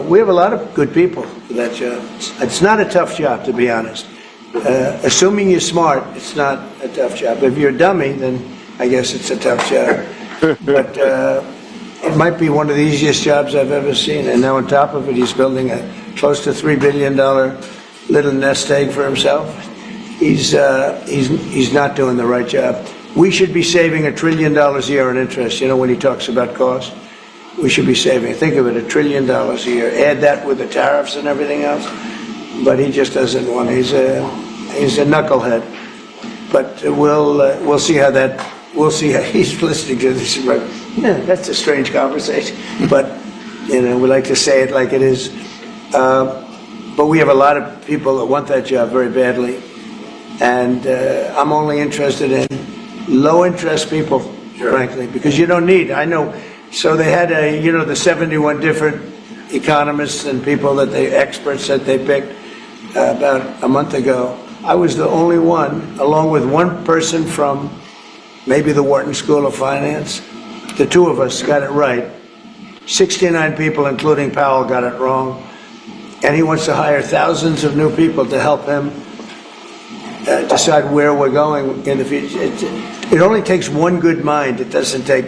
We have a lot of good people for that job. It's not a tough job, to be honest. Assuming you're smart, it's not a tough job. If you're a dummy, then I guess it's a tough job. But it might be one of the easiest jobs I've ever seen. And now on top of it, he's building a close to $3 billion little nest egg for himself. He's not doing the right job. We should be saving $1 trillion a year in interest. You know, when he talks about cost, we should be saving, think of it, $1 trillion a year. Add that with the tariffs and everything else. But he just doesn't want. He's a knucklehead. But we'll see how that. We'll see how he's listening to this. Yeah, that's a strange conversation. But you know, we like to say it like it is. but we have a lot of people that want that job very badly. And I'm only interested in low-interest people, frankly, because you don't need, I know, so they had the 71 different economists and people experts that they picked about a month ago. I was the only one, along with one person from maybe the Wharton School of Finance. The two of us got it right. 69 people, including Powell, got it wrong. And he wants to hire thousands of new people to help him decide where we're going in the future. It only takes one good mind. It doesn't take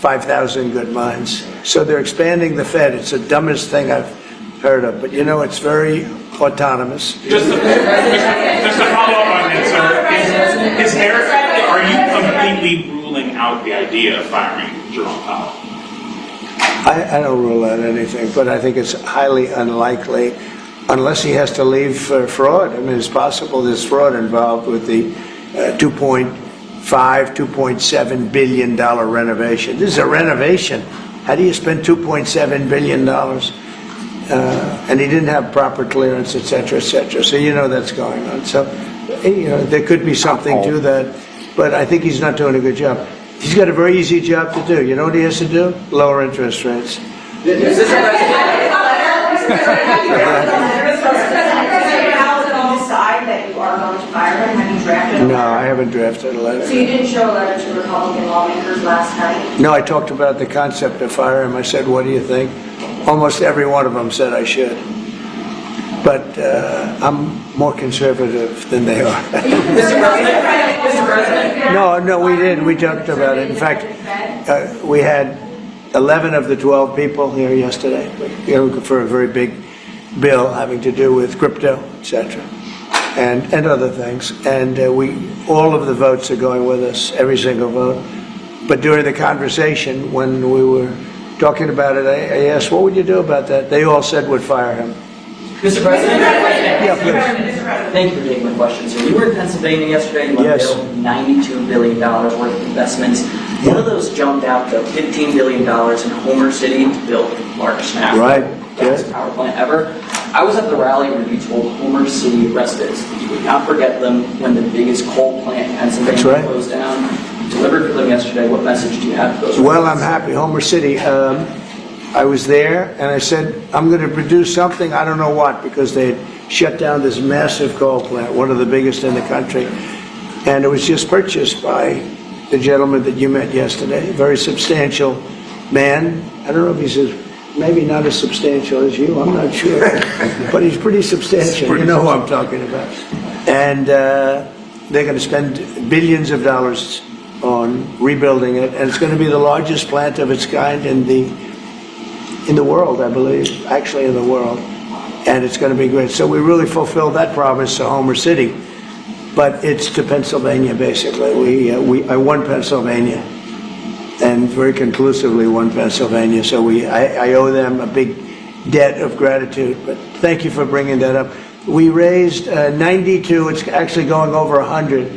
5,000 good minds. So they're expanding the Fed. It's the dumbest thing I've heard of. But it's very autonomous. Just to follow up on that, sir, are you completely ruling out the idea of firing Jerome Powell? I don't rule out anything, but I think it's highly unlikely unless he has to leave for fraud. I mean, it's possible there's fraud involved with the $2.7 billion renovation. This is a renovation. How do you spend $2.7 billion? And he didn't have proper clearance, et cetera, et cetera. So that's going on. So, there could be something to that, but I think he's not doing a good job. He's got a very easy job to do. You know what he has to do? Lower interest rates. No, I haven't drafted a letter. So you didn't show a letter to Republican lawmakers last night? No, I talked about the concept of fire him. I said, what do you think? Almost every one of them said I should. But I'm more conservative than they are. Mr. President? No, we did. We talked about it. In fact, we had 11 of the 12 people here yesterday for a very big bill having to do with crypto, etc., and other things. And all of the votes are going with us, every single vote. But during the conversation, when we were talking about it, I asked, what would you do about that? They all said would fire him. Mr. President? Yeah, please. Thank you for taking my question, sir. You were in Pennsylvania yesterday. You unveiled $92 billion worth of investments. One of those jumped out to $15 billion in Homer City to build the largest natural gas power plant ever. I was at the rally where you told Homer City residents that you would not forget them when the biggest coal plant in Pennsylvania closed down. You delivered for them yesterday. What message do you have for those residents? Well, I'm happy. Homer City, I was there and I said, I'm going to produce something, I don't know what, because they had shut down this massive coal plant, one of the biggest in the country. And it was just purchased by the gentleman that you met yesterday, a very substantial man. I don't know if he's maybe not as substantial as you, I'm not sure. But he's pretty substantial, you know who I'm talking about. And they're going to spend billions of dollars on rebuilding it. And it's going to be the largest plant of its kind in the world, I believe, actually in the world. And it's going to be great. So we really fulfilled that promise to Homer City. But it's to Pennsylvania, basically. I won Pennsylvania, and very conclusively won Pennsylvania. So I owe them a big debt of gratitude. But thank you for bringing that up. We raised 92. It's actually going over 100.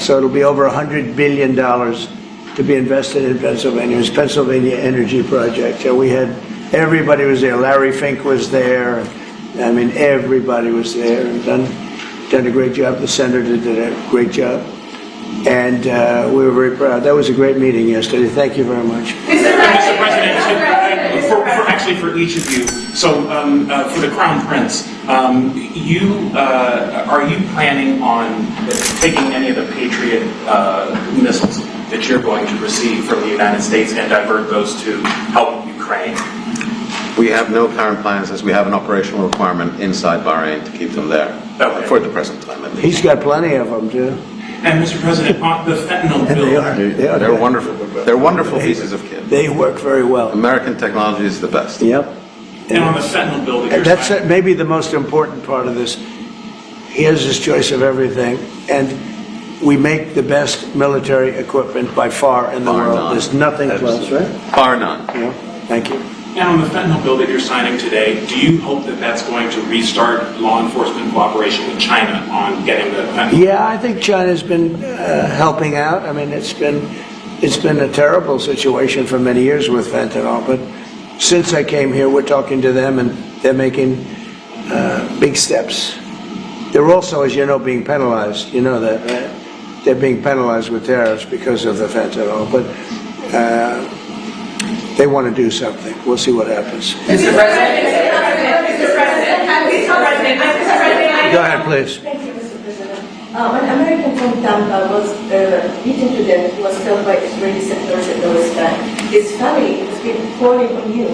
So it'll be over $100 billion to be invested in Pennsylvania. It was Pennsylvania Energy Project. So everybody was there. Larry Fink was there. I mean, everybody was there and done a great job. The senator did a great job. And we were very proud. That was a great meeting yesterday. Thank you very much. Mr. President, for each of you, so for the Crown Prince, are you planning on taking any of the Patriot missiles that you're going to receive from the United States and divert those to help Ukraine? We have no current plans, as we have an operational requirement inside Bahrain to keep them there for the present time, at least. He's got plenty of them, too. And Mr. President, on the fentanyl bill, They're wonderful. They're wonderful pieces of kit. They work very well. American technology is the best. Yep. And on the fentanyl bill that you're that's signing, maybe the most important part of this. He has his choice of everything, and we make the best military equipment by far in the world. None. There's nothing close, right? Bar none. Yeah. Thank you. and on the fentanyl bill that you're signing today, do you hope that that's going to restart law enforcement cooperation with China on getting the fentanyl? Yeah, I think China's been helping out. I mean, it's been a terrible situation for many years with fentanyl, but since I came here, we're talking to them, and they're making big steps. They're also, as you know, being penalized. You know that, right? They're being penalized with tariffs because of the fentanyl, but they want to do something. We'll see what happens. Mr. President, Go ahead, please. Thank you, Mr. President. An American from Tampa was beaten to death. He was killed by Israeli settlers at the West Bank. His family has been calling on you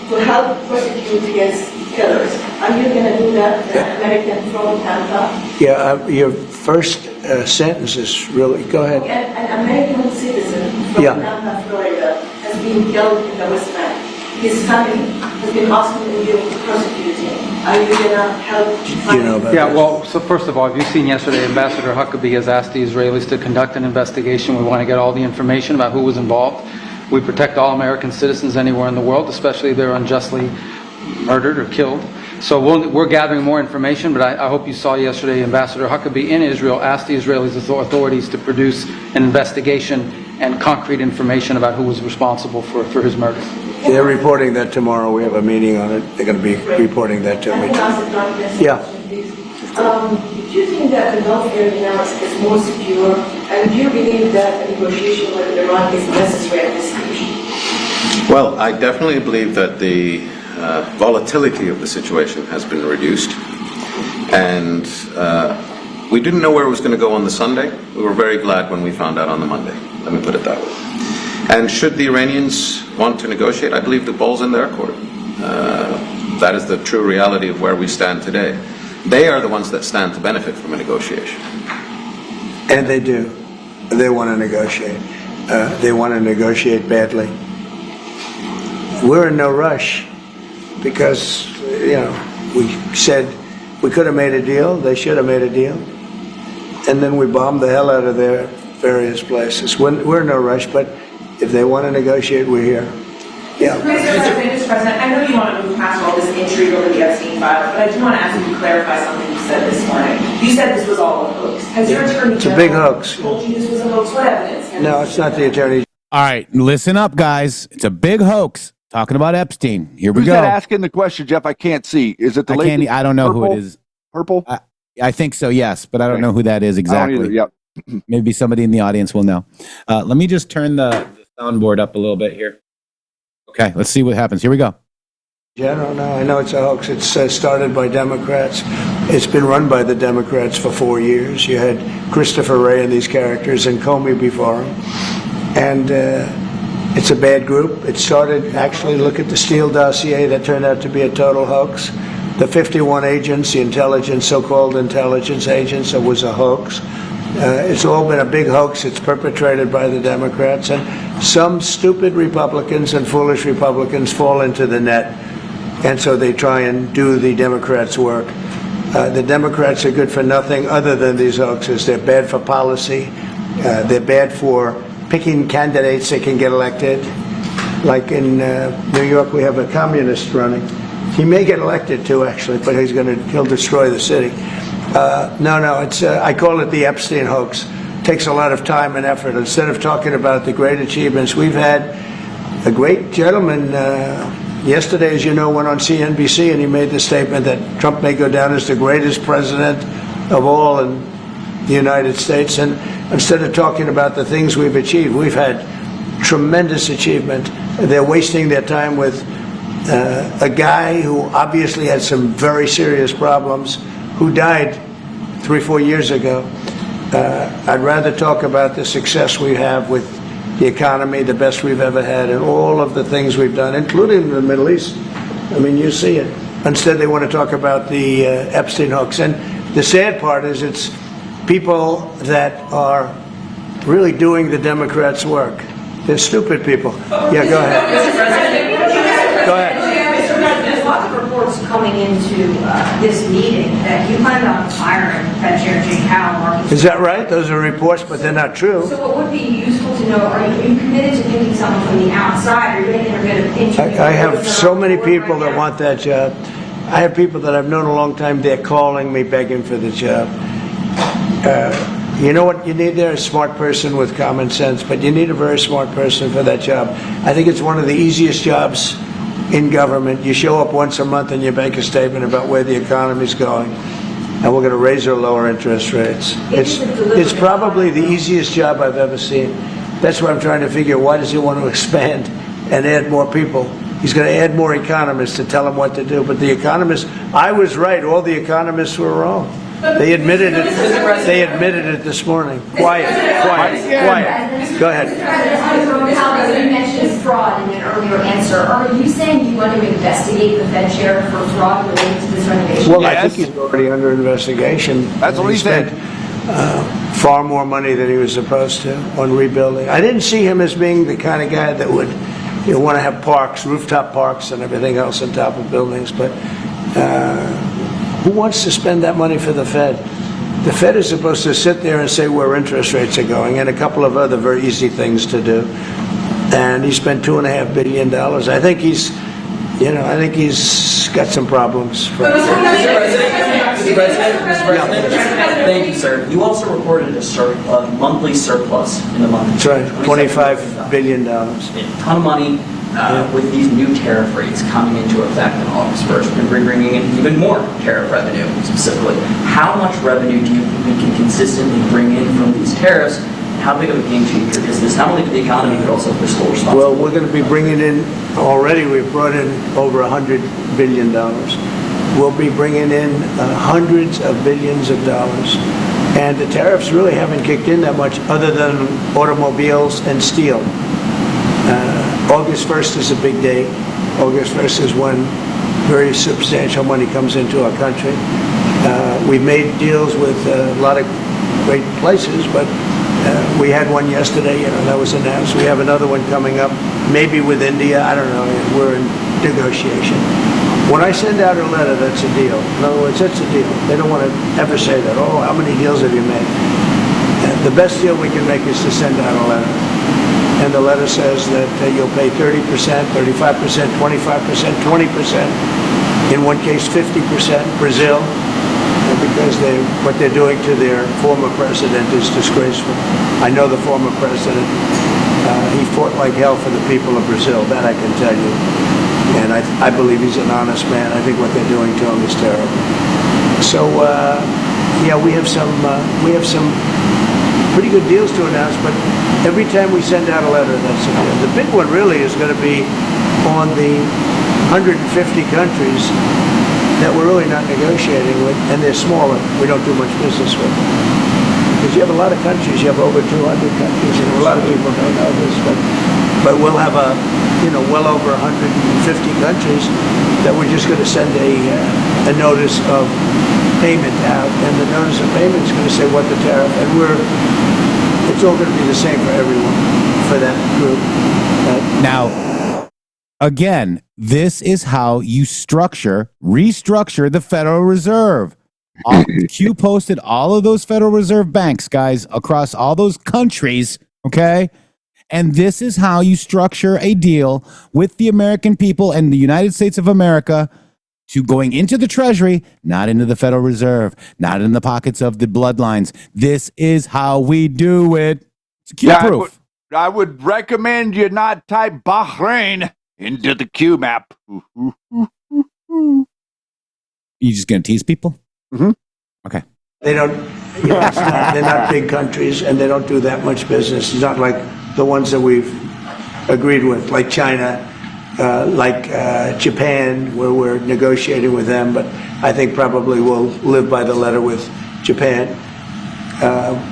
to help prosecute against killers. Are you going to do that, an American from Tampa? Yeah, your first sentence is really, go ahead. An American citizen from Tampa, Florida, has been killed in the West Bank. His family has been asking you to prosecute him. Are you going to help? You know about Yeah, well, so first of all, if you've seen yesterday, Ambassador Huckabee has asked the Israelis to conduct an investigation. We want to get all the information about who was involved. We protect all American citizens anywhere in the world, especially if they're unjustly murdered or killed. So we're gathering more information, but I hope you saw yesterday Ambassador Huckabee in Israel asked the Israeli authorities to produce an investigation and concrete information about who was responsible for his murder. They're reporting that tomorrow. We have a meeting on it. They're going to be reporting that to me. Yeah. Do you think that the Gulf area now is more secure? And do you believe that a negotiation with Iran is necessary at this stage? Well, I definitely believe that the volatility of the situation has been reduced. And we didn't know where it was going to go on the Sunday. We were very glad when we found out on the Monday. Let me put it that way. And should the Iranians want to negotiate, I believe the ball's in their court. That is the true reality of where we stand today. They are the ones that stand to benefit from a negotiation. And they do. They want to negotiate. They want to negotiate badly. We're in no rush because, we said we could have made a deal. They should have made a deal. And then we bombed the hell out of their various places. We're in no rush, but if they want to negotiate, we're here. Yeah. Mr. President, I know you want to move past all this intrigue over the Epstein file, but I do want to ask you to clarify something you said this morning. You said this was all a hoax. Has your attorney It's a big hoax. told you this was a hoax? What evidence? No, it's not the attorney. All right, listen up, guys. It's a big hoax. Talking about Epstein. Here we Who's go. that asking the question, Jeff? I can't see. Is it the lady? I don't know purple? who it is. Purple? I think so, yes, but I don't know who that is exactly. Yep. Maybe somebody in the audience will know. Let me just turn the soundboard up a little bit here. Okay, let's see what happens. Here we go. Yeah, I know it's a hoax. It's started by Democrats. It's been run by the Democrats for 4 years. You had Christopher Wray and these characters and Comey before him. And it's a bad group. It started, actually, look at the Steele dossier. That turned out to be a total hoax. The 51 agents, the intelligence, so-called intelligence agents, it was a hoax. It's all been a big hoax. It's perpetrated by the Democrats. And some stupid Republicans and foolish Republicans fall into the net. And so they try and do the Democrats' work. The Democrats are good for nothing other than these hoaxes. They're bad for policy. They're bad for picking candidates that can get elected. Like in New York, we have a communist running. He may get elected too, actually, but he'll destroy the city. I call it the Epstein hoax. It takes a lot of time and effort. Instead of talking about the great achievements, we've had a great gentleman yesterday, as you know, went on CNBC and he made the statement that Trump may go down as the greatest president of all in the United States. And instead of talking about the things we've achieved, we've had tremendous achievement. They're wasting their time with a guy who obviously had some very serious problems, who died 3-4 years ago. I'd rather talk about the success we have with the economy, the best we've ever had, and all of the things we've done, including the Middle East. I mean, you see it. Instead, they want to talk about the Epstein hoax. And the sad part is it's people that are really doing the Democrats' work. They're stupid people. Yeah, go ahead. Go ahead. There's lots of reports coming into this meeting that you planned on firing Fed Chair Jay Powell. Is that right? Those are reports, but they're not true. So what would be useful to know, are you committed to picking someone from the outside, or are you going to interview? I have so many people that want that job. I have people that I've known a long time. They're calling me, begging for the job. You know what you need there? A smart person with common sense, but you need a very smart person for that job. I think it's one of the easiest jobs in government. You show up once a month and you make a statement about where the economy's going, and we're going to raise or lower interest rates. It's probably the easiest job I've ever seen. That's why I'm trying to figure, why does he want to expand and add more people? He's going to add more economists to tell him what to do. But the economists, I was right. All the economists were wrong. They admitted it. They admitted it this morning. Quiet. Go ahead. You mentioned fraud in an earlier answer. Are you saying you want to investigate the Fed chair for fraud related to this renovation? Well, I think he's already under investigation. That's what he said. Far more money than he was supposed to on rebuilding. I didn't see him as being the kind of guy that would want to have parks, rooftop parks and everything else on top of buildings. But who wants to spend that money for the Fed? The Fed is supposed to sit there and say where interest rates are going and a couple of other very easy things to do. And he spent $2.5 billion. I think he's got some problems. Mr. President, thank you, sir. You also reported a monthly surplus in the month. That's right, $25 billion. A ton of money with these new tariff rates coming into effect on August 1st. We're going to be bringing in even more tariff revenue, specifically. How much revenue do you think we can consistently bring in from these tariffs? How big of a game changer is this, not only for the economy, but also for fiscal responsibility? Well, we're going to be bringing in, already we've brought in over $100 billion. We'll be bringing in hundreds of billions of dollars. And the tariffs really haven't kicked in that much other than automobiles and steel. August 1st is a big day. August 1st is when very substantial money comes into our country. We've made deals with a lot of great places, but we had one yesterday, that was announced. We have another one coming up, maybe with India. I don't know. We're in negotiation. When I send out a letter, that's a deal. In other words, that's a deal. They don't want to ever say that. Oh, how many deals have you made? The best deal we can make is to send out a letter. And the letter says that you'll pay 30%, 35%, 25%, 20%. In one case, 50%. Brazil, because what they're doing to their former president is disgraceful. I know the former president. He fought like hell for the people of Brazil. That I can tell you. And I believe he's an honest man. I think what they're doing to him is terrible. So, we have some pretty good deals to announce, but every time we send out a letter, that's a deal. The big one really is going to be on the 150 countries that we're really not negotiating with, and they're smaller. We don't do much business with. Because you have a lot of countries, you have over 200 countries, and a lot of people don't know this, but we'll have well over 150 countries that we're just going to send a notice of payment out, and the notice of payment is going to say what the tariff, and it's all going to be the same for everyone, for that group. Now, again, this is how you restructure the Federal Reserve. Q posted all of those Federal Reserve banks, guys, across all those countries, okay? And this is how you structure a deal with the American people and the United States of America to going into the Treasury, not into the Federal Reserve, not in the pockets of the bloodlines. This is how we do it. It's Q-proof. I would recommend you not type Bahrain into the Q map. You just going to tease people? Mm-hmm. Okay. They don't, they're not big countries, and they don't do that much business. It's not like the ones that we've agreed with, like China, like Japan, where we're negotiating with them, but I think probably we'll live by the letter with Japan.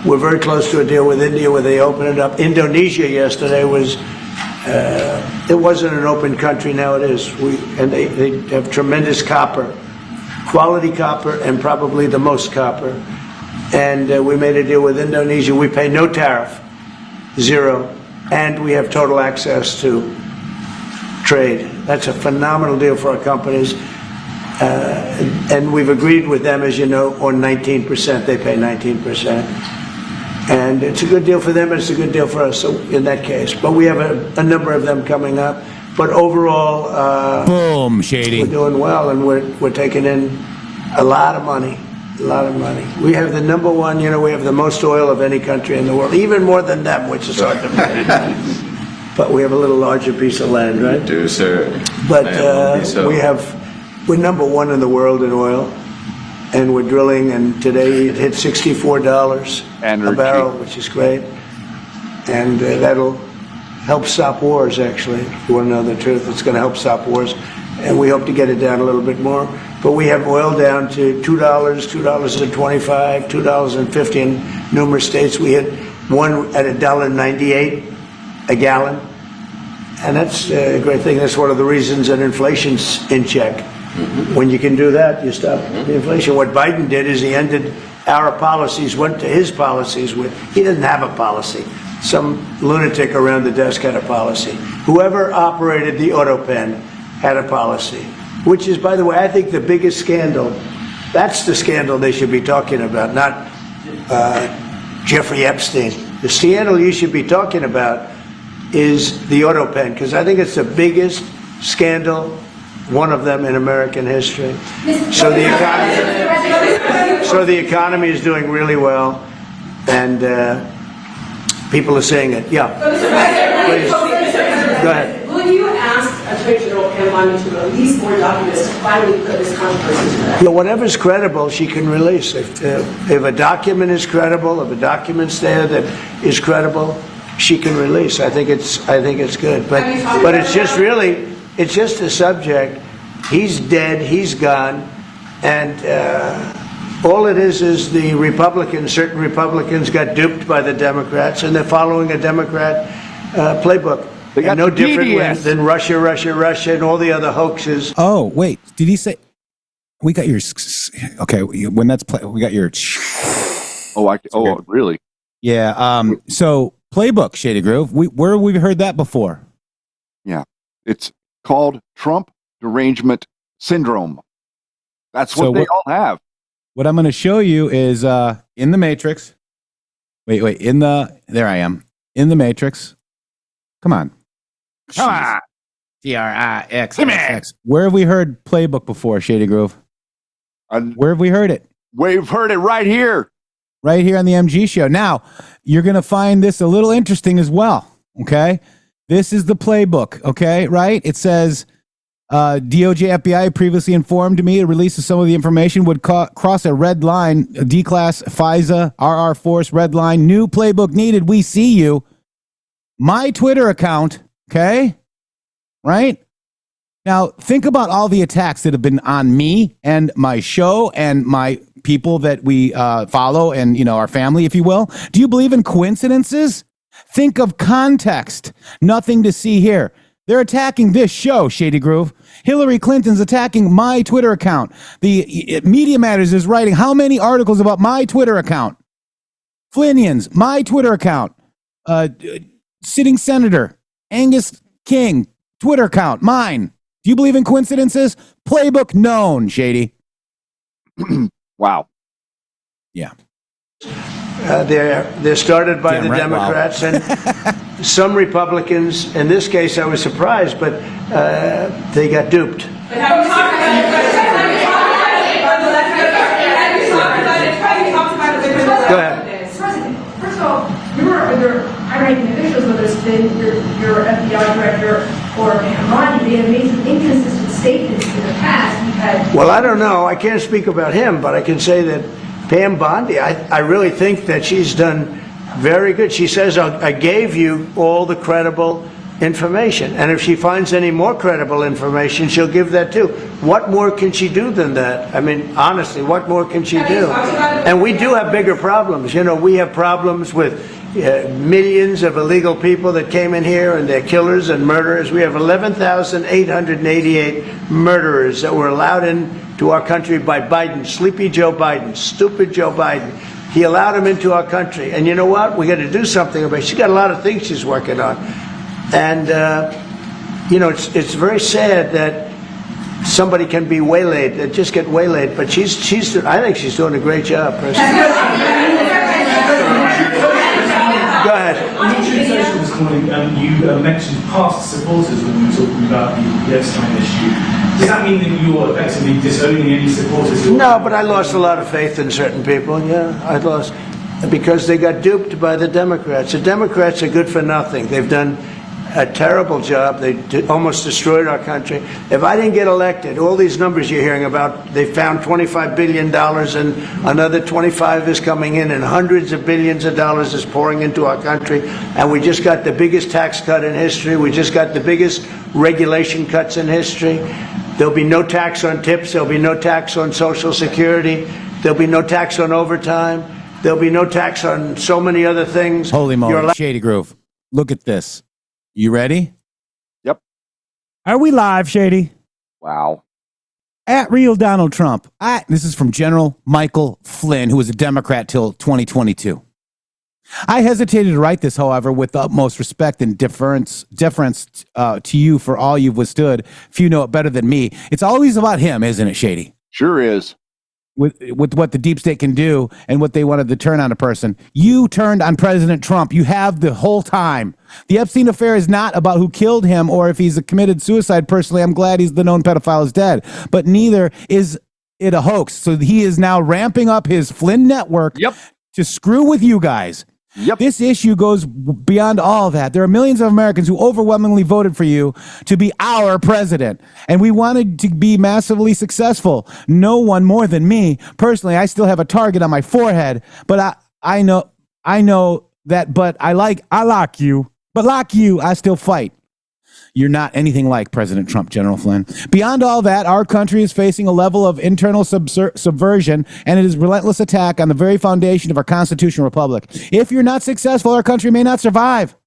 We're very close to a deal with India where they open it up. Indonesia yesterday was, it wasn't an open country, now it is. And they have tremendous copper, quality copper, and probably the most copper. And we made a deal with Indonesia. We pay no tariff, zero, and we have total access to trade. That's a phenomenal deal for our companies. And we've agreed with them, as you know, on 19%. They pay 19%. And it's a good deal for them, and it's a good deal for us, so in that case. But we have a number of them coming up. But overall, boom, Shady. We're doing well, and we're taking in a lot of money. A lot of money. We have the number one, we have the most oil of any country in the world, even more than them, which is hard to believe. but we have a little larger piece of land, right? We do, sir. But And it will be so. we're number one in the world in oil, and we're drilling, and today it hit $64 a barrel, which is great. And that'll help stop wars, actually. If you want to know the truth, it's going to help stop wars. And we hope to get it down a little bit more. But we have oil down to $2, $2.25, $2.50 in numerous states. We hit one at $1.98 a gallon. And that's a great thing. That's one of the reasons that inflation's in check. When you can do that, you stop the inflation. What Biden did is he ended our policies, went to his policies. He didn't have a policy. Some lunatic around the desk had a policy. Whoever operated the auto pen had a policy, which is, by the way, I think the biggest scandal. That's the scandal they should be talking about, not Jeffrey Epstein. The scandal you should be talking about is the auto pen, because I think it's the biggest scandal, one of them in American history. So the economy is doing really well, and people are saying it. Yeah. Please. Go ahead. Will you ask Attorney General Pam Bondi to release more documents to finally put this controversy to rest? Yeah, whatever's credible, she can release. If a document is credible, if a document's there that is credible, she can release. I think it's good. But it's just really, it's just a subject. He's dead. He's gone, and all it is the Republicans. Certain Republicans got duped by the Democrats, and they're following a Democrat playbook. They got no different than Russia, and all the other hoaxes. Oh, wait. Did he say we got your okay, when that's we got your really? Yeah, so playbook, Shady Groove. Where have we heard that before? Yeah. It's called Trump derangement syndrome. That's what they all have. What I'm going to show you is in the Matrix. Wait, there I am. In the Matrix. Come on. TRIX. Where have we heard playbook before, Shady Grove? Where have we heard it? We've heard it right here. Right here on the MG show. Now, you're going to find this a little interesting as well, okay? This is the playbook, okay, right? It says, DOJ FBI previously informed me the release of some of the information would cross a red line, a D-class, FISA, RR Force, red line, new playbook needed, we see you. My Twitter account, okay, right? Now, think about all the attacks that have been on me and my show and my people that we follow and, our family, if you will. Do you believe in coincidences? Think of context. Nothing to see here. They're attacking this show, Shady Groove. Hillary Clinton's attacking my Twitter account. The Media Matters is writing how many articles about my Twitter account? Flinians, my Twitter account. Sitting Senator Angus King, Twitter account, mine. Do you believe in coincidences? Playbook known, Shady. Wow. Yeah. They're started by the Democrats and some Republicans. In this case, I was surprised, but they got duped. Go ahead. First of all, you were under high-ranking officials, whether it's been your FBI director or Pam Bondi, they have made some inconsistent statements in the past. Well, I don't know. I can't speak about him, but I can say that Pam Bondi, I really think that she's done very good. She says, I gave you all the credible information. And if she finds any more credible information, she'll give that too. What more can she do than that? I mean, honestly, what more can she do? And we do have bigger problems. We have problems with millions of illegal people that came in here, and they're killers and murderers. We have 11,888 murderers that were allowed into our country by Biden, sleepy Joe Biden, stupid Joe Biden. He allowed them into our country. And you know what? We got to do something about it. She's got a lot of things she's working on. And, it's very sad that somebody can be waylaid, that just get waylaid. But I think she's doing a great job, personally. Go ahead. In your presentation this morning, you mentioned past supporters when you were talking about the Epstein issue. Does that mean that you're effectively disowning any supporters? No, but I lost a lot of faith in certain people. Yeah, I lost because they got duped by the Democrats. The Democrats are good for nothing. They've done a terrible job. They almost destroyed our country. If I didn't get elected, all these numbers you're hearing about, they found $25 billion and another 25 is coming in and hundreds of billions of dollars is pouring into our country. And we just got the biggest tax cut in history. We just got the biggest regulation cuts in history. There'll be no tax on tips. There'll be no tax on Social Security. There'll be no tax on overtime. There'll be no tax on so many other things. Holy moly, Shady Groove. Look at this. You ready? Yep. Are we live, Shady? Wow. At Real Donald Trump. This is from General Michael Flynn, who was a Democrat till 2022. I hesitated to write this, however, with the utmost respect and deference to you for all you've withstood. Few know it better than me. It's always about him, isn't it, Shady? Sure is. With what the deep state can do and what they wanted to turn on a person. You turned on President Trump. You have the whole time. The Epstein affair is not about who killed him or if he's committed suicide. Personally, I'm glad the known pedophile is dead. But neither is it a hoax. So he is now ramping up his Flynn network to screw with you guys. Yep. This issue goes beyond all that. There are millions of Americans who overwhelmingly voted for you to be our president, and we wanted to be massively successful. No one more than me. Personally, I still have a target on my forehead, but I know that. But I like you. But like you, I still fight. You're not anything like President Trump, General Flynn. Beyond all that, our country is facing a level of internal subversion, and it is relentless attack on the very foundation of our constitutional republic. If you're not successful, our country may not survive.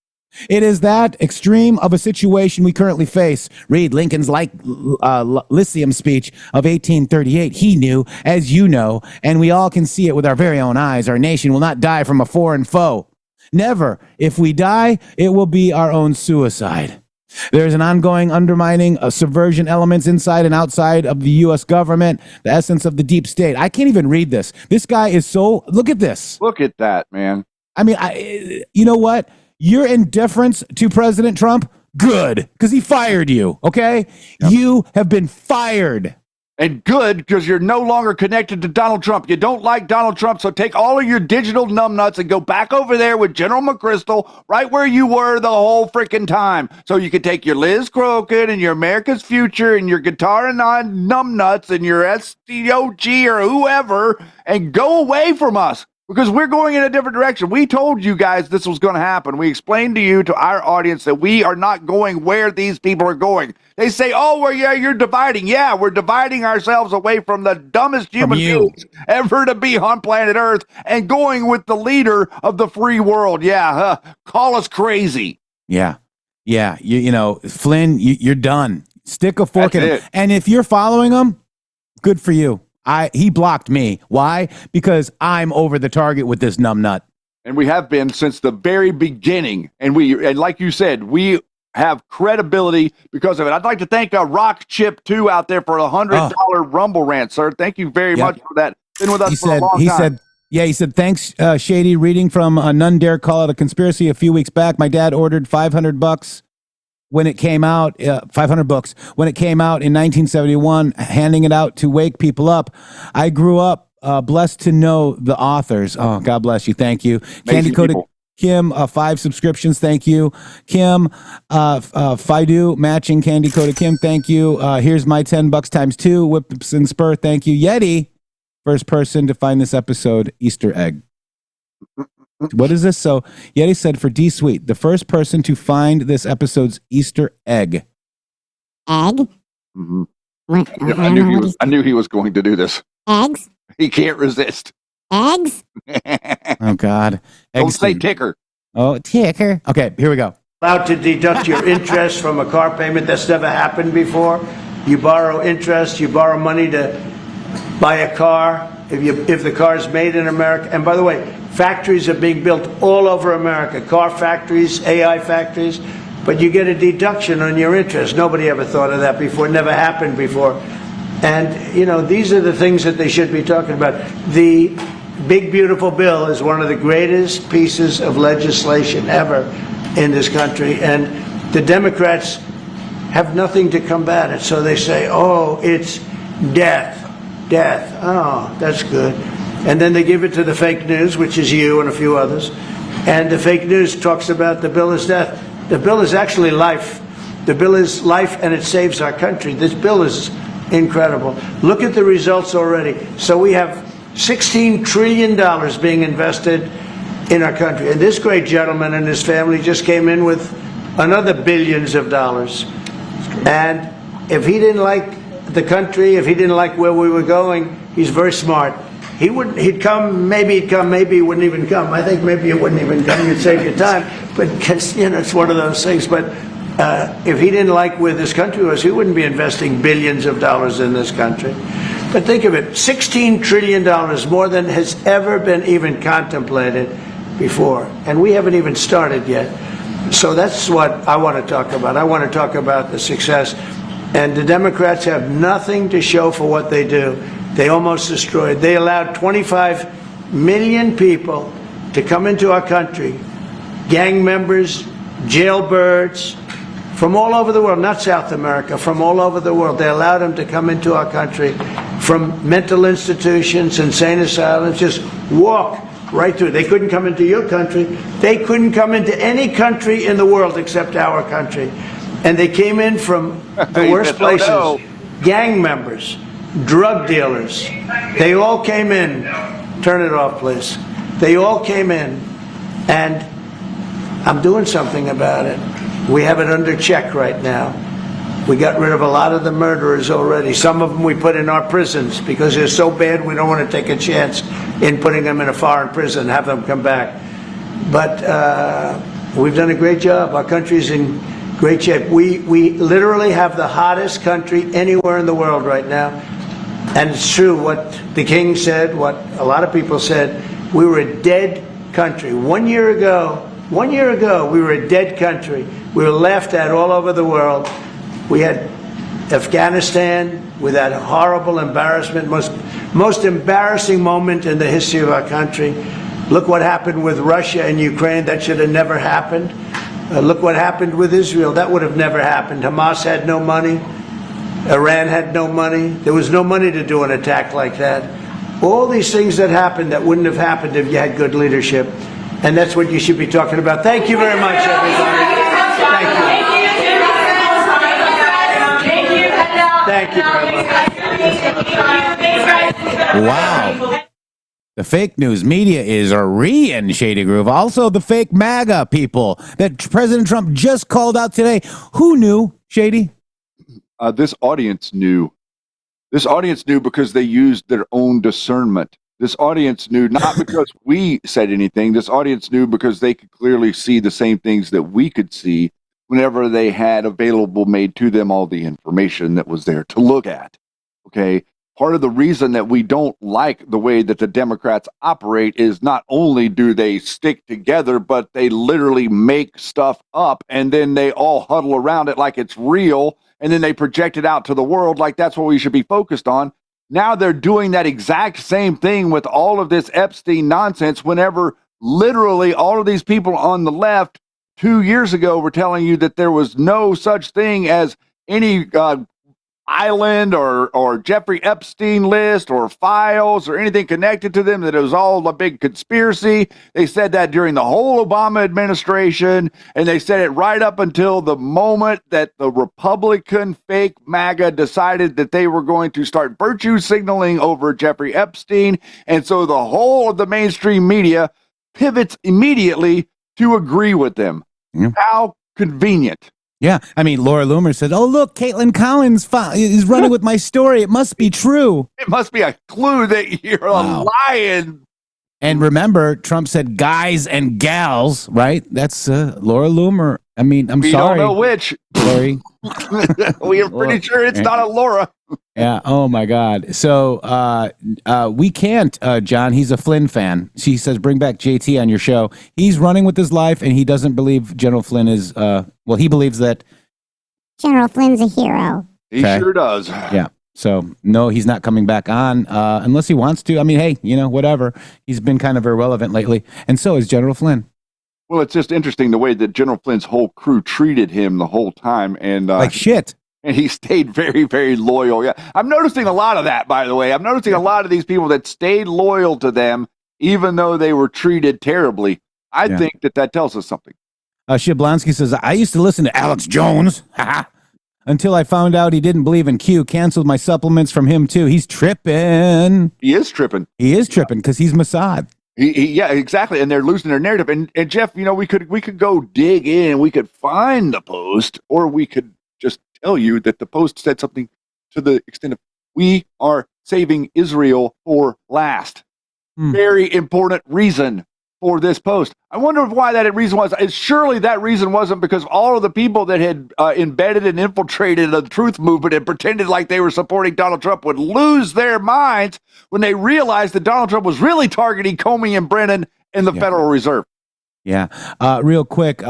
It is that extreme of a situation we currently face. Read Lincoln's Lyceum speech of 1838. He knew, as you know, and we all can see it with our very own eyes. Our nation will not die from a foreign foe. Never. If we die, it will be our own suicide. There's an ongoing undermining of subversion elements inside and outside of the U.S. government, the essence of the deep state. I can't even read this. This guy is so... Look at this. Look at that, man. I mean, you know what? Your indifference to President Trump, good, because he fired you, okay? Yep. You have been fired. And good, because you're no longer connected to Donald Trump. You don't like Donald Trump, so take all of your digital numbnuts and go back over there with General McChrystal, right where you were the whole freaking time. So you can take your Liz Crokin and your America's Future and your Guitar and numbnuts and your SDOG or whoever and go away from us. Because we're going in a different direction. We told you guys this was going to happen. We explained to you, to our audience, that we are not going where these people are going. They say, oh, well, yeah, you're dividing. Yeah, we're dividing ourselves away from the dumbest human beings ever to be on planet Earth and going with the leader of the free world. Yeah, call us crazy. Yeah. You know, Flynn, you're done. Stick a fork in him. And if you're following him, good for you. He blocked me. Why? Because I'm over the target with this numbnut. And we have been since the very beginning. And like you said, we have credibility because of it. I'd like to thank Rock Chip 2 out there for a $100 Rumble rant, sir. Thank you very much for that. Been with us for a long time. He said, thanks, Shady. Reading from None Dare Call It a Conspiracy a few weeks back. My dad ordered $500 when it came out, 500 books, when it came out in 1971, handing it out to wake people up. I grew up blessed to know the authors. Oh, God bless you. Thank you. Candy Coated Kim, 5 subscriptions. Thank you. Kim, Fidu, matching Candy Coated Kim. Thank you. Here's my $10 times 2. Whips and Spur. Thank you. Yeti, first person to find this episode, Easter egg. What is this? So Yeti said for D Sweet, the first person to find this episode's Easter egg. Egg? Mm-hmm. I knew he was going to do this. Eggs? He can't resist. Eggs? Oh, God. Don't say ticker. Oh, ticker. Okay, here we go. Allowed to deduct your interest from a car payment. That's never happened before. You borrow interest. You borrow money to buy a car if the car is made in America. And by the way, factories are being built all over America, car factories, AI factories, but you get a deduction on your interest. Nobody ever thought of that before, never happened before. And, you know, these are the things that they should be talking about. The Big Beautiful Bill is one of the greatest pieces of legislation ever in this country, and the Democrats have nothing to combat it. So they say, oh, it's death. Oh, that's good. And then they give it to the fake news, which is you and a few others. And the fake news talks about the bill as death. The bill is actually life. The bill is life, and it saves our country. This bill is incredible. Look at the results already. So we have $16 trillion being invested in our country. And this great gentleman and his family just came in with another billions of dollars. And if he didn't like the country, if he didn't like where we were going, he's very smart. He'd come, maybe he'd come, maybe he wouldn't even come. I think maybe he wouldn't even come, you'd save your time. But, it's one of those things. But if he didn't like where this country was, he wouldn't be investing billions of dollars in this country. But think of it, $16 trillion, more than has ever been even contemplated before. And we haven't even started yet. So that's what I want to talk about. I want to talk about the success. And the Democrats have nothing to show for what they do. They almost destroyed. They allowed 25 million people to come into our country, gang members, jailbirds, from all over the world, not South America, from all over the world. They allowed them to come into our country from mental institutions, insane asylums, just walk right through. They couldn't come into your country. They couldn't come into any country in the world except our country. And they came in from the worst places. Gang members, drug dealers. They all came in. Turn it off, please. They all came in. And I'm doing something about it. We have it under check right now. We got rid of a lot of the murderers already. Some of them we put in our prisons because they're so bad we don't want to take a chance in putting them in a foreign prison and have them come back. But we've done a great job. Our country's in great shape. We literally have the hottest country anywhere in the world right now. And it's true what the king said, what a lot of people said. We were a dead country. 1 year ago, we were a dead country. We were laughed at all over the world. We had Afghanistan with that horrible embarrassment, most embarrassing moment in the history of our country. Look what happened with Russia and Ukraine. That should have never happened. Look what happened with Israel. That would have never happened. Hamas had no money. Iran had no money. There was no money to do an attack like that. All these things that happened that wouldn't have happened if you had good leadership. And that's what you should be talking about. Thank you very much, everybody. Thank you. Thank you very much. Wow. The fake news media is in Shady Groove. Also, the fake MAGA people that President Trump just called out today. Who knew, Shady? This audience knew. This audience knew because they used their own discernment. This audience knew not because we said anything. This audience knew because they could clearly see the same things that we could see whenever they had available made to them all the information that was there to look at. Okay. Part of the reason that we don't like the way that the Democrats operate is not only do they stick together, but they literally make stuff up and then they all huddle around it like it's real. And then they project it out to the world like that's what we should be focused on. Now they're doing that exact same thing with all of this Epstein nonsense whenever literally all of these people on the left 2 years ago were telling you that there was no such thing as any island or Jeffrey Epstein list or files or anything connected to them, that it was all a big conspiracy. They said that during the whole Obama administration, and they said it right up until the moment that the Republican fake MAGA decided that they were going to start virtue signaling over Jeffrey Epstein. And so the whole of the mainstream media pivots immediately to agree with them. Yeah. How convenient. Yeah, I mean, Laura Loomer said, "Oh, look, Caitlin Collins is running with my story. It must be true. It must be a clue that you're a lion." And remember, Trump said guys and gals, right? That's Laura Loomer. I mean, I'm sorry. We don't know which. Sorry. We are pretty sure it's not a Laura. Yeah. Oh, my God. So we can't, John. He's a Flynn fan. She says, bring back JT on your show. He's running with his life, and he doesn't believe General Flynn is, well, he believes that General Flynn's a hero. He sure does. Yeah. So, no, he's not coming back on unless he wants to. I mean, hey, whatever. He's been kind of irrelevant lately. And so is General Flynn. Well, it's just interesting the way that General Flynn's whole crew treated him the whole time. And like shit. And he stayed very, very loyal. Yeah, I'm noticing a lot of that, by the way. I'm noticing a lot of these people that stayed loyal to them, even though they were treated terribly. I think that tells us something. Shiblonsky says, I used to listen to Alex Jones until I found out he didn't believe in Q. Canceled my supplements from him, too. He's tripping. He is tripping. He is tripping because he's Mossad. Yeah, exactly. And they're losing their narrative. And Jeff, we could go dig in. We could find the post, or we could just tell you that the post said something to the extent of, we are saving Israel for last. Very important reason for this post. I wonder why that reason was. Surely that reason wasn't because all of the people that had embedded and infiltrated the truth movement and pretended like they were supporting Donald Trump would lose their minds when they realized that Donald Trump was really targeting Comey and Brennan and the Federal Reserve. Yeah. Real quick,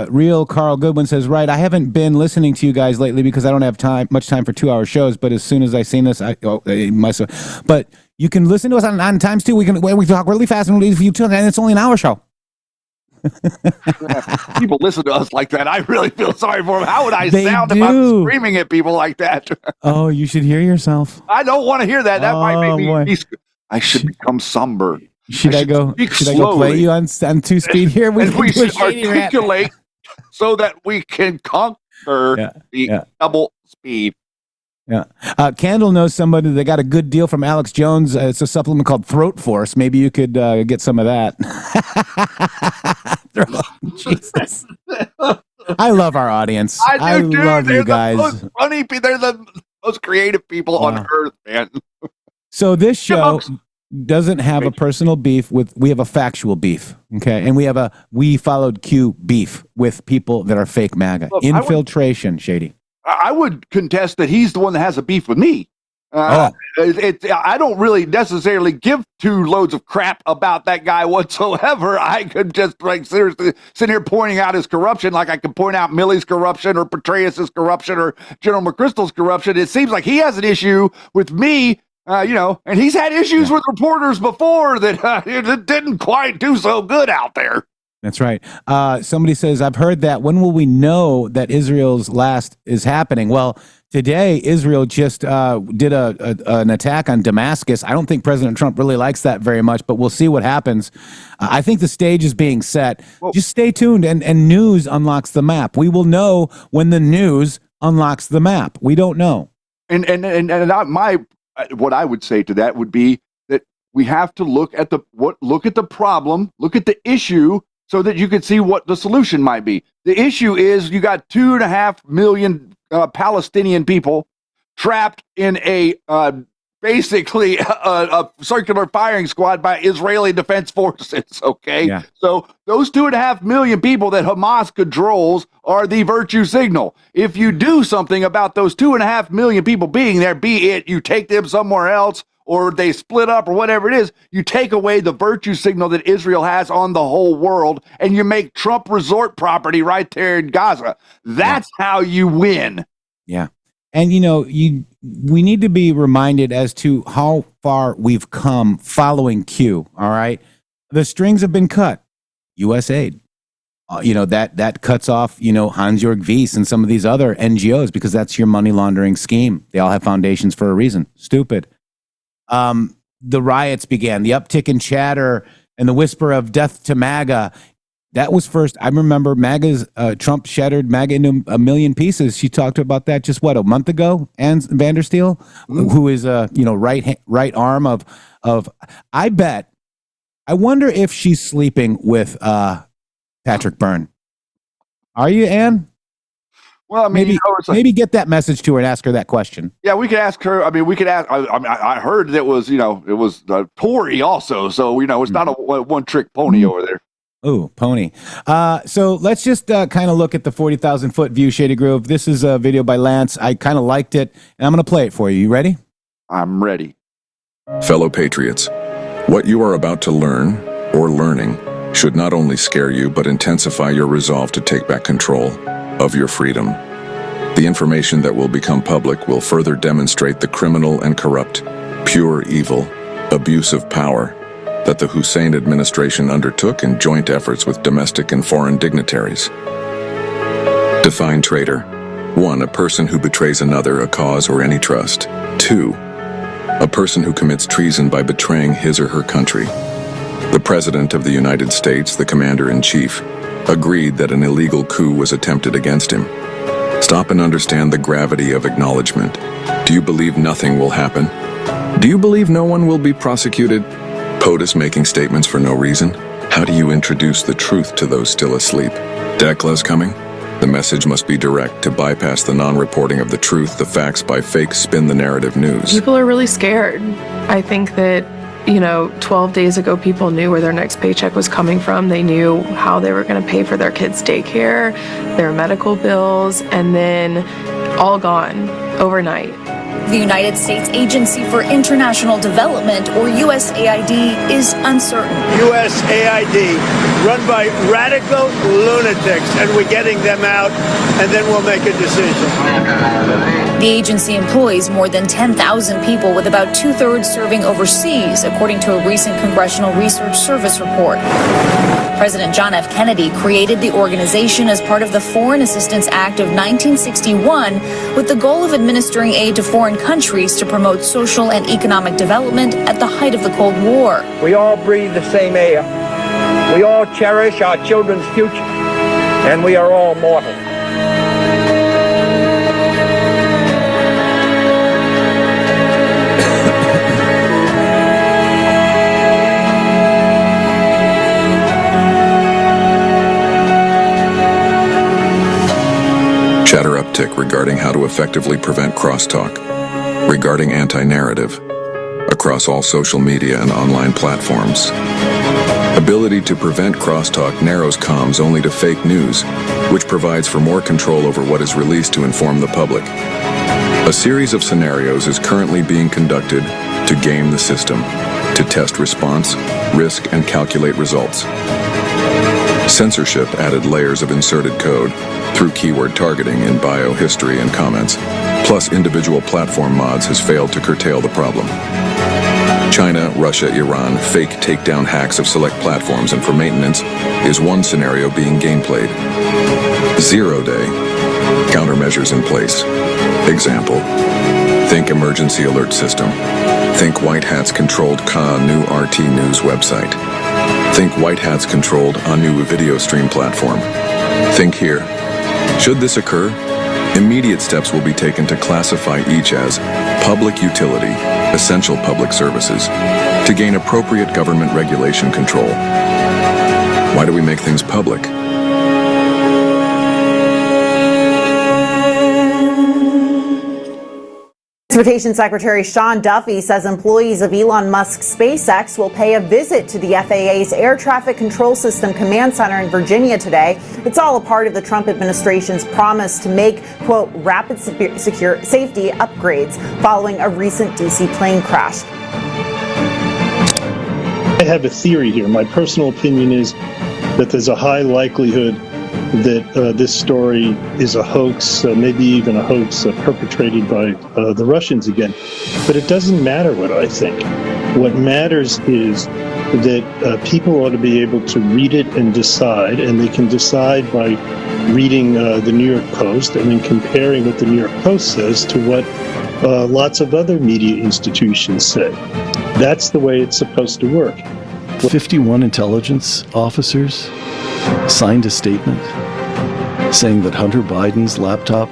real Carl Goodwin says, right, I haven't been listening to you guys lately because I don't have much time for 2-hour shows, but as soon as I seen this, but you can listen to us on times too. We talk really fast and leave you too, and it's only an hour show. People listen to us like that. I really feel sorry for them. How would I sound if I'm screaming at people like that? Oh, you should hear yourself. I don't want to hear that. That might make me. I should become somber. Should I go play you on 2-speed here? We should articulate so that we can conquer the double speed. Yeah. Candle knows somebody that got a good deal from Alex Jones. It's a supplement called Throat Force. Maybe you could get some of that. Jesus. I love our audience. I love you guys. The most funny, they're the most creative people on earth, man. So this show doesn't have a personal beef we have a factual beef, okay? And we followed Q beef with people that are fake MAGA. Look, infiltration, Shady. I would contest that he's the one that has a beef with me. I don't really necessarily give 2 loads of crap about that guy whatsoever. I could just seriously sit here pointing out his corruption like I could point out Milley's corruption or Petraeus's corruption or General McChrystal's corruption. It seems like he has an issue with me, and he's had issues with reporters before that it didn't quite do so good out there. That's right. Somebody says, I've heard that. When will we know that Israel's last is happening? Well, today, Israel just did an attack on Damascus. I don't think President Trump really likes that very much, but we'll see what happens. I think the stage is being set. Just stay tuned, and news unlocks the map. We will know when the news unlocks the map. We don't know. And what I would say to that would be that we have to look at the problem, look at the issue, so that you can see what the solution might be. The issue is you got 2.5 million Palestinian people trapped in basically a circular firing squad by Israeli defense forces, okay? Yeah. So those 2.5 million people that Hamas controls are the virtue signal. If you do something about those 2.5 million people being there, be it you take them somewhere else, or they split up, or whatever it is, you take away the virtue signal that Israel has on the whole world, and you make Trump resort property right there in Gaza. That's how you win. Yeah. And, we need to be reminded as to how far we've come following Q, all right? The strings have been cut. U.S. aid. That cuts off, Hans-Jörg Wyss and some of these other NGOs because that's your money laundering scheme. They all have foundations for a reason. Stupid. The riots began, the uptick in chatter and the whisper of death to MAGA. That was first. I remember Trump shattered MAGA into a million pieces. She talked about that just a month ago. Ann Vandersteel, who is right arm of I wonder if she's sleeping with Patrick Byrne. Are you, Ann? Well, I mean, maybe get that message to her and ask her that question. Yeah, we could ask her. I mean, we could ask. I heard that it was Tory also. So it's not a one-trick pony over there. Oh, pony. So let's just kind of look at the 40,000-foot view, Shady Grove. This is a video by Lance. I kind of liked it, and I'm going to play it for you. You ready? I'm ready. Fellow patriots, what you are about to learn, or learning, should not only scare you, but intensify your resolve to take back control of your freedom. The information that will become public will further demonstrate the criminal and corrupt, pure evil, abuse of power that the Hussein administration undertook in joint efforts with domestic and foreign dignitaries. Define traitor. 1. A person who betrays another, a cause, or any trust. 2. A person who commits treason by betraying his or her country. The President of the United States, the Commander-in-Chief, agreed that an illegal coup was attempted against him. Stop and understand the gravity of acknowledgement. Do you believe nothing will happen? Do you believe no one will be prosecuted? POTUS making statements for no reason? How do you introduce the truth to those still asleep? DACLA's coming? The message must be direct to bypass the non-reporting of the truth, the facts by fake spin the narrative news. People are really scared. I think that 12 days ago, people knew where their next paycheck was coming from. They knew how they were going to pay for their kids' daycare, their medical bills, and then all gone overnight. The United States Agency for International Development, or USAID, is uncertain. USAID, run by radical lunatics, and we're getting them out, and then we'll make a decision. The agency employs more than 10,000 people, with about two-thirds serving overseas, according to a recent Congressional Research Service report. President John F. Kennedy created the organization as part of the Foreign Assistance Act of 1961 with the goal of administering aid to foreign countries to promote social and economic development at the height of the Cold War. We all breathe the same air. We all cherish our children's future, and we are all mortal. Chatter uptick regarding how to effectively prevent crosstalk, regarding anti-narrative, across all social media and online platforms. Ability to prevent crosstalk narrows comms only to fake news, which provides for more control over what is released to inform the public. A series of scenarios is currently being conducted to game the system, to test response, risk, and calculate results. Censorship added layers of inserted code through keyword targeting in bio, history, and comments, plus individual platform mods has failed to curtail the problem. China, Russia, Iran fake takedown hacks of select platforms, and for maintenance is one scenario being gameplayed. 0 day, countermeasures in place. Example, think emergency alert system. Think White Hat's controlled new RT News website. Think White Hat's controlled new video stream platform. Think here. Should this occur, immediate steps will be taken to classify each as public utility, essential public services, to gain appropriate government regulation control. Why do we make things public? Transportation Secretary Sean Duffy says employees of Elon Musk's SpaceX will pay a visit to the FAA's Air Traffic Control System Command Center in Virginia today. It's all a part of the Trump administration's promise to make, quote, rapid secure safety upgrades following a recent DC plane crash. I have a theory here. My personal opinion is that there's a high likelihood that this story is a hoax, maybe even a hoax perpetrated by the Russians again. But it doesn't matter what I think. What matters is that people ought to be able to read it and decide, and they can decide by reading the New York Post and then comparing what the New York Post says to what lots of other media institutions say. That's the way it's supposed to work. 51 intelligence officers signed a statement saying that Hunter Biden's laptop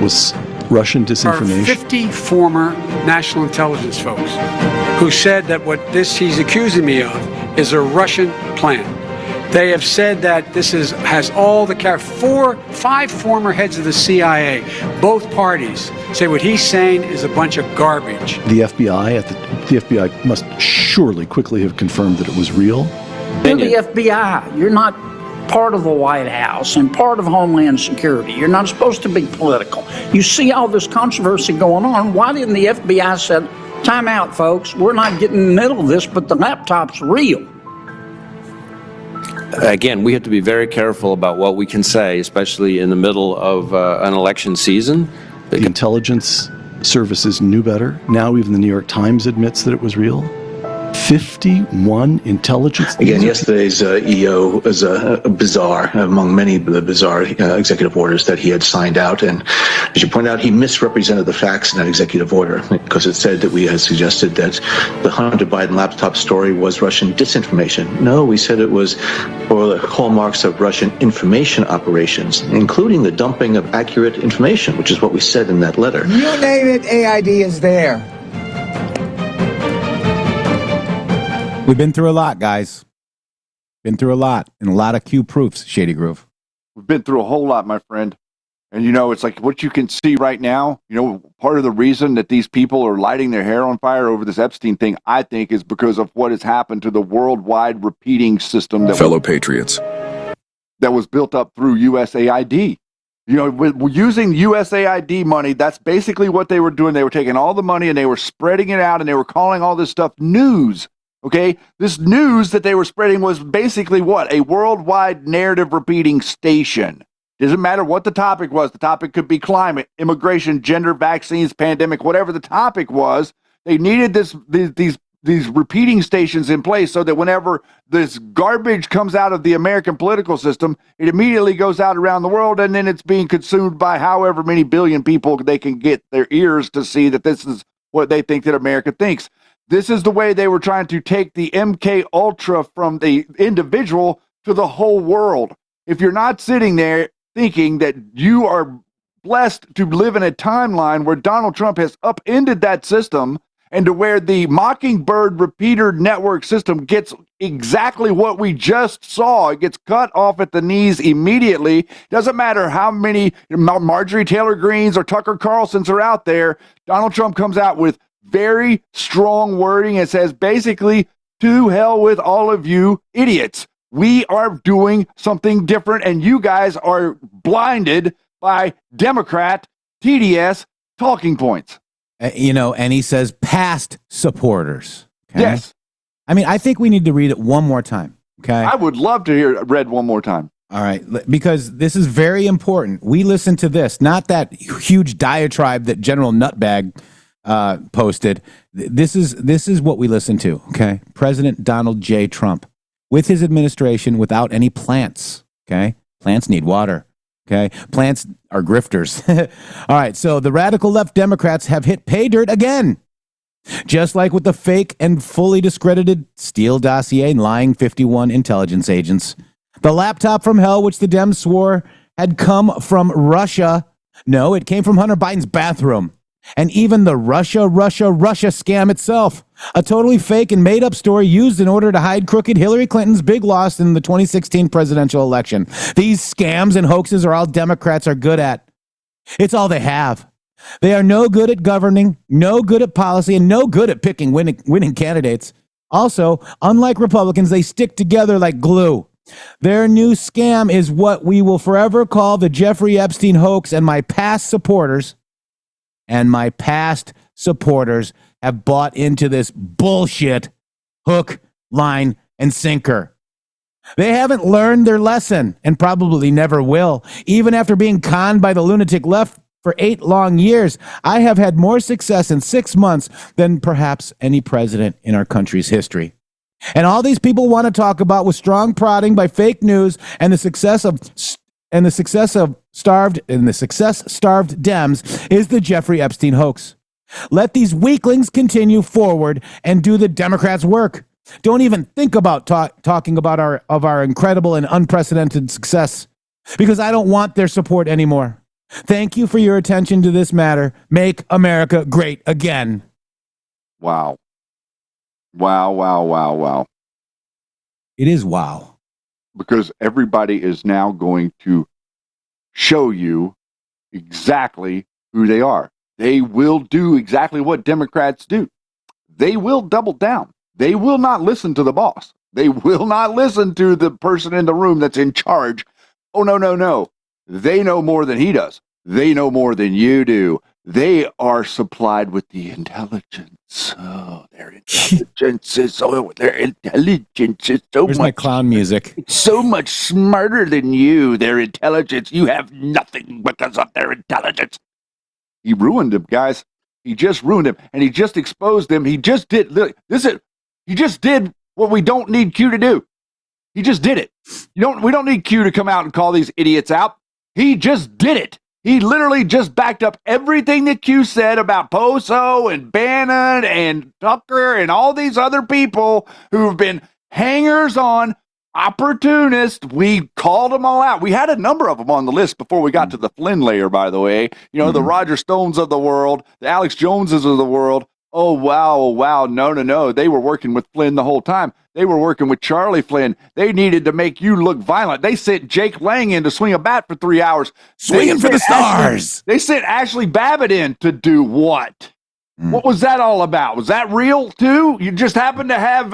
was Russian disinformation. There are 50 former national intelligence folks who said that what he's accusing me of is a Russian plan. They have said that this has all the five former heads of the CIA, both parties, say what he's saying is a bunch of garbage. The FBI must surely quickly have confirmed that it was real. You're the FBI. You're not part of the White House and part of Homeland Security. You're not supposed to be political. You see all this controversy going on. Why didn't the FBI say, time out, folks, we're not getting in the middle of this, but the laptop's real? Again, we have to be very careful about what we can say, especially in the middle of an election season. The intelligence services knew better. Now even the New York Times admits that it was real. 51 intelligence. Again, yesterday's EO was bizarre, among many of the bizarre executive orders that he had signed out. And as you point out, he misrepresented the facts in that executive order because it said that we had suggested that the Hunter Biden laptop story was Russian disinformation. No, we said it was for the hallmarks of Russian information operations, including the dumping of accurate information, which is what we said in that letter. You name it, AID is there. We've been through a lot, guys. Been through a lot, and a lot of Q proofs, Shady Groove. We've been through a whole lot, my friend. And it's like what you can see right now, part of the reason that these people are lighting their hair on fire over this Epstein thing, I think, is because of what has happened to the worldwide repeating system Fellow patriots. That was built up through USAID. With using USAID money, that's basically what they were doing. They were taking all the money and they were spreading it out and they were calling all this stuff news. Okay, this news that they were spreading was basically what? A worldwide narrative repeating station. Doesn't matter what the topic was. The topic could be climate, immigration, gender, vaccines, pandemic, whatever the topic was. They needed these repeating stations in place so that whenever this garbage comes out of the American political system, it immediately goes out around the world and then it's being consumed by however many billion people they can get their ears to see that this is what they think that America thinks. This is the way they were trying to take the MK Ultra from the individual to the whole world. If you're not sitting there thinking that you are blessed to live in a timeline where Donald Trump has upended that system and to where the Mockingbird repeater network system gets exactly what we just saw. It gets cut off at the knees immediately. Doesn't matter how many Marjorie Taylor Greens or Tucker Carlsons are out there. Donald Trump comes out with very strong wording. It says basically, to hell with all of you idiots. We are doing something different and you guys are blinded by Democrat TDS talking points. And he says past supporters. Okay? Yes. I mean, I think we need to read it one more time. Okay. I would love to hear it read one more time. All right. Because this is very important. We listen to this, not that huge diatribe that General Nutbag posted. This is what we listen to. Okay. President Donald J. Trump with his administration without any plants. Okay. Plants need water. Okay. Plants are grifters. All right. So the radical left Democrats have hit pay dirt again. Just like with the fake and fully discredited Steele dossier and lying 51 intelligence agents. The laptop from hell, which the Dems swore had come from Russia. No, it came from Hunter Biden's bathroom. And even the Russia scam itself. A totally fake and made up story used in order to hide crooked Hillary Clinton's big loss in the 2016 presidential election. These scams and hoaxes are all Democrats are good at. It's all they have. They are no good at governing, no good at policy, and no good at picking winning candidates. Also, unlike Republicans, they stick together like glue. Their new scam is what we will forever call the Jeffrey Epstein hoax, and my past supporters have bought into this bullshit hook, line, and sinker. They haven't learned their lesson and probably never will. Even after being conned by the lunatic left for 8 long years, I have had more success in 6 months than perhaps any president in our country's history. And all these people want to talk about with strong prodding by fake news and the success starved Dems is the Jeffrey Epstein hoax. Let these weaklings continue forward and do the Democrats' work. Don't even think about talking about our incredible and unprecedented success, because I don't want their support anymore. Thank you for your attention to this matter. Make America great again. Wow. Wow, wow, wow, wow. It is wow. Because everybody is now going to show you exactly who they are. They will do exactly what Democrats do. They will double down. They will not listen to the boss. They will not listen to the person in the room that's in charge. Oh, no, no, no. They know more than he does. They know more than you do. They are supplied with the intelligence. Oh, their intelligence is so Where's my clown music? It's so much smarter than you. Their intelligence. You have nothing because of their intelligence. He ruined him, guys. He just ruined him, and he just exposed them. He just did. Look, He just did what we don't need Q to do. He just did it. We don't need Q to come out and call these idiots out. He just did it. He literally just backed up everything that Q said about Poso and Bannon and Tucker and all these other people who've been hangers on, opportunists. We called them all out. We had a number of them on the list before we got to the Flynn layer, by the way. You know, the Roger Stones of the world, the Alex Joneses of the world. Oh, wow. No. They were working with Flynn the whole time. They were working with Charlie Flynn. They needed to make you look violent. They sent Jake Lang in to swing a bat for 3 hours. Swinging for the stars. They sent Ashley Babbitt in to do what? What was that all about? Was that real, too? You just happened to have,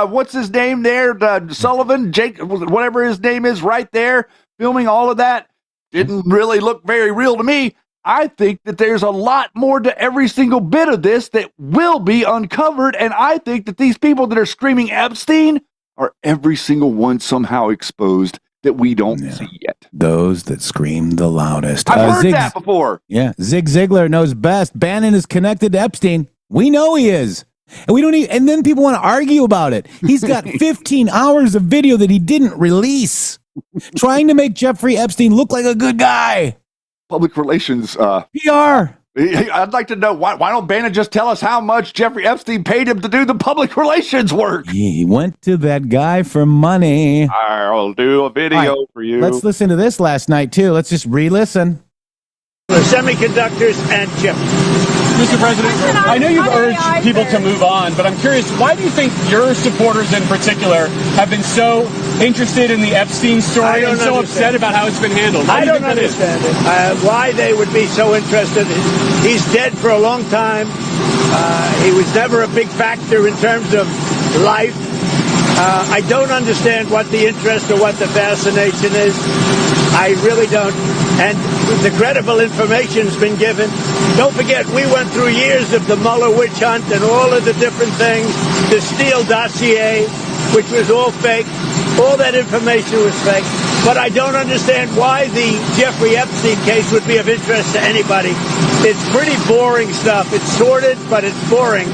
what's his name there? Sullivan, Jake, whatever his name is, right there, filming all of that. Didn't really look very real to me. I think that there's a lot more to every single bit of this that will be uncovered, and I think that these people that are screaming Epstein are every single one somehow exposed that we don't see yet. Those that scream the loudest. I've heard that before. Yeah, Zig Ziglar knows best. Bannon is connected to Epstein. We know he is. And we don't need, and then people want to argue about it. He's got 15 hours of video that he didn't release, trying to make Jeffrey Epstein look like a good guy. Public relations. PR. I'd like to know, why don't Bannon just tell us how much Jeffrey Epstein paid him to do the public relations work? He went to that guy for money. I'll do a video for you. Let's listen to this last night, too. Let's just re-listen. The semiconductors and chips. Mr. President, I know you've urged people to move on, but I'm curious, why do you think your supporters in particular have been so interested in the Epstein story and so upset about how it's been handled? I don't understand it. Why they would be so interested. He's dead for a long time. He was never a big factor in terms of life. I don't understand what the interest or what the fascination is. I really don't. And the credible information's been given. Don't forget, we went through years of the Mueller witch hunt and all of the different things, the Steele dossier, which was all fake. All that information was fake. But I don't understand why the Jeffrey Epstein case would be of interest to anybody. It's pretty boring stuff. It's sordid, but it's boring.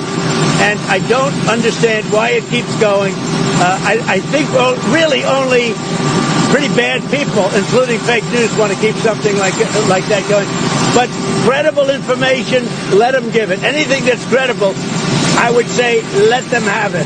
And I don't understand why it keeps going. I think really only pretty bad people, including fake news, want to keep something like that going. But credible information, let them give it. Anything that's credible, I would say let them have it.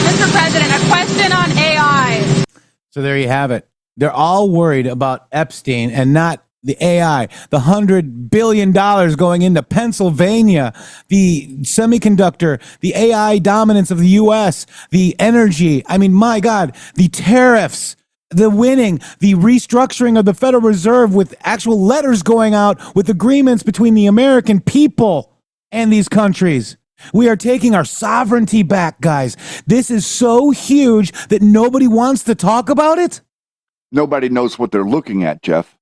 Mr. President, a question on AI. So there you have it. They're all worried about Epstein and not the AI, the $100 billion going into Pennsylvania, the semiconductor, the AI dominance of the U.S., the energy. I mean, my God, the tariffs, the winning, the restructuring of the Federal Reserve with actual letters going out with agreements between the American people and these countries. We are taking our sovereignty back, guys. This is so huge that nobody wants to talk about it. Nobody knows what they're looking at, Jeff.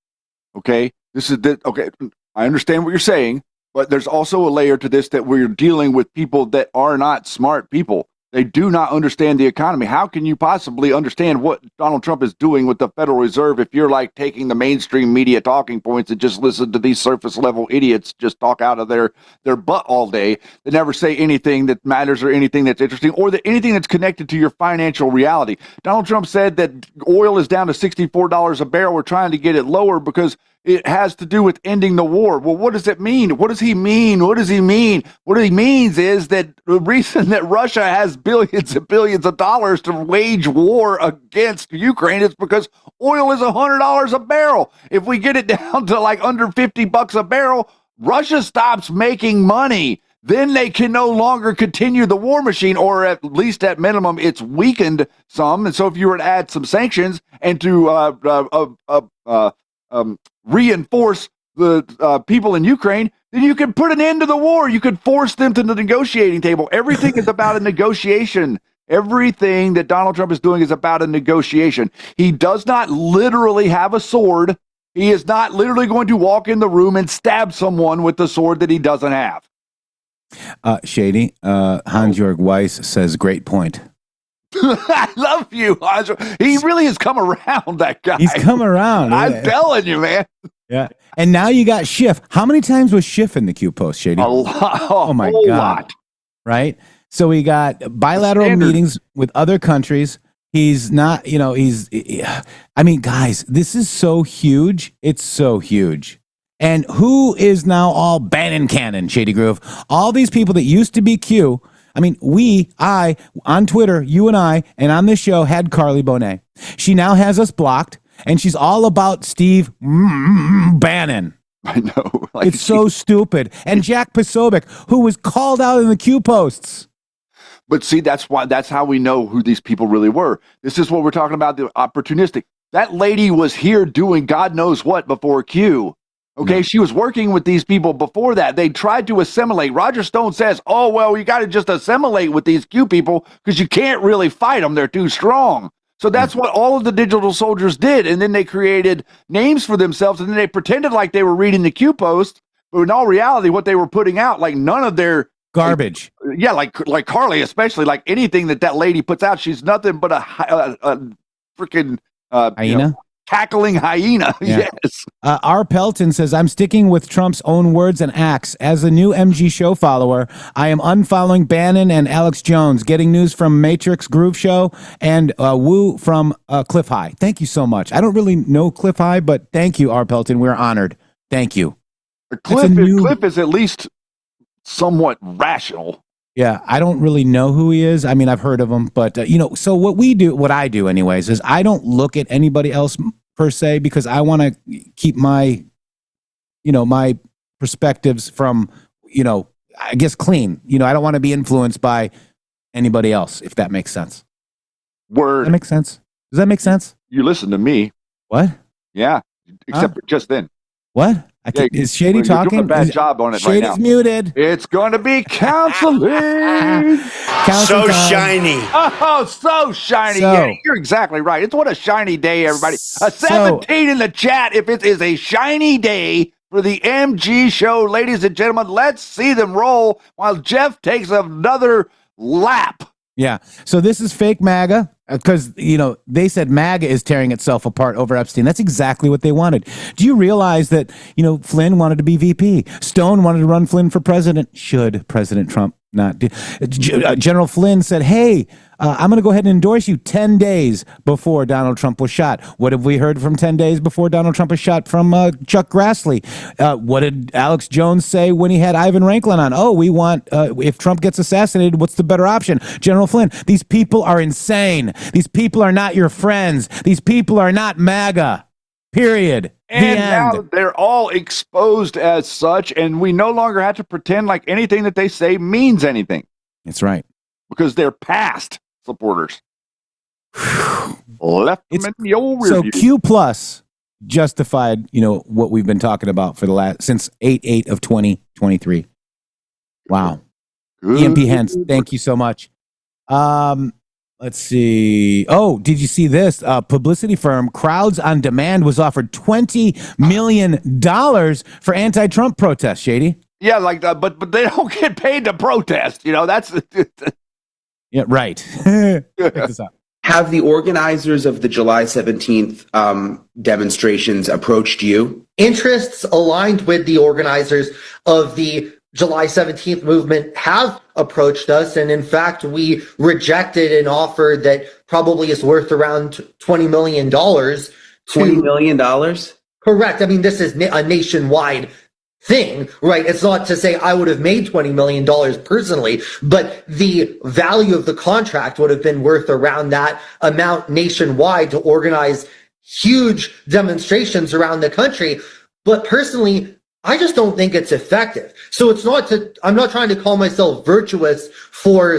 Okay, okay. I understand what you're saying, but there's also a layer to this that we're dealing with people that are not smart people. They do not understand the economy. How can you possibly understand what Donald Trump is doing with the Federal Reserve if you're like taking the mainstream media talking points and just listen to these surface level idiots just talk out of their butt all day? They never say anything that matters or anything that's interesting or anything that's connected to your financial reality. Donald Trump said that oil is down to $64 a barrel. We're trying to get it lower because it has to do with ending the war. Well, what does it mean? What does he mean? What does he mean? What he means is that the reason that Russia has billions and billions of dollars to wage war against Ukraine is because oil is $100 a barrel. If we get it down to like under $50 a barrel, Russia stops making money. Then they can no longer continue the war machine, or at least at minimum, it's weakened some. And so if you were to add some sanctions and to reinforce the people in Ukraine, then you could put an end to the war. You could force them to the negotiating table. Everything is about a negotiation. Everything that Donald Trump is doing is about a negotiation. He does not literally have a sword. He is not literally going to walk in the room and stab someone with the sword that he doesn't have. Shady, Hans-Jörg Weiss says, great point. I love you, Hans. He really has come around, that guy. He's come around. I'm telling you, man. Yeah. And now you got Schiff. How many times was Schiff in the Q post, Shady? A lot. Oh my God. Lot. Right? So we got bilateral meetings with other countries. He's not, I mean, guys, this is so huge. It's so huge. And who is now all Bannon Cannon, Shady Groove? All these people that used to be Q. I mean, I, on Twitter, you and I, and on this show had Carly Bonet. She now has us blocked, and she's all about Steve Bannon. I know. It's so stupid. And Jack Posobiec, who was called out in the Q posts. But see, that's how we know who these people really were. This is what we're talking about, the opportunistic. That lady was here doing God knows what before Q. Okay, she was working with these people before that. They tried to assimilate. Roger Stone says, oh, well, you got to just assimilate with these Q people because you can't really fight them. They're too strong. So that's what all of the digital soldiers did. And then they created names for themselves, and then they pretended like they were reading the Q post. But in all reality, what they were putting out, like none of their garbage. Like Carly, especially, like anything that lady puts out, she's nothing but a freaking hyena. Cackling hyena. Yeah. Yes. R. Pelton says, I'm sticking with Trump's own words and acts. As a new MG show follower, I am unfollowing Bannon and Alex Jones, getting news from Matrix Groove Show and Woo from Cliff High. Thank you so much. I don't really know Cliff High, but thank you, R. Pelton. We're honored. Thank you. Cliff is at least somewhat rational. Yeah, I don't really know who he is. I mean, I've heard of him, but so what I do anyways, is I don't look at anybody else per se, because I want to keep my, my perspectives from, I guess clean. I don't want to be influenced by anybody else, if that makes sense. Word. That makes sense. Does that make sense? You listen to me. What? Yeah, except for just then. What? Is Shady talking? You're doing a bad job on it Shady's right now. muted. It's going to be counseling. So shiny. Oh, so shiny. Yeah, you're exactly right. It's what a shiny day, everybody. A 17 in the chat if it is a shiny day for the MG show. Ladies and gentlemen, let's see them roll while Jeff takes another lap. Yeah. So this is fake MAGA because, they said MAGA is tearing itself apart over Epstein. That's exactly what they wanted. Do you realize that, Flynn wanted to be VP? Stone wanted to run Flynn for president. Should President Trump not do? General Flynn said, hey, I'm going to go ahead and endorse you 10 days before Donald Trump was shot. What have we heard from 10 days before Donald Trump was shot from Chuck Grassley? What did Alex Jones say when he had Ivan Ranklin on? Oh, we want, if Trump gets assassinated, what's the better option? General Flynn, these people are insane. These people are not your friends. These people are not MAGA. Period. And now they're all exposed as such, and we no longer have to pretend like anything that they say means anything. That's right. Because they're past supporters. Left them in the old So review. Q plus justified, what we've been talking about for since 8/8 of 2023. Wow. EMP Hens, thank you so much. Let's see. Oh, did you see this? Publicity firm Crowds on Demand was offered $20 million for anti-Trump protests, Shady. Yeah, like that, but they don't get paid to protest. That's yeah, right. Check this out. Have the organizers of the July 17th demonstrations approached you? Interests aligned with the organizers of the July 17th movement have approached us. And in fact, we rejected an offer that probably is worth around $20 million. $20 million? Correct. I mean, this is a nationwide thing, right? It's not to say I would have made $20 million personally, but the value of the contract would have been worth around that amount nationwide to organize huge demonstrations around the country. But personally, I just don't think it's effective. So I'm not trying to call myself virtuous for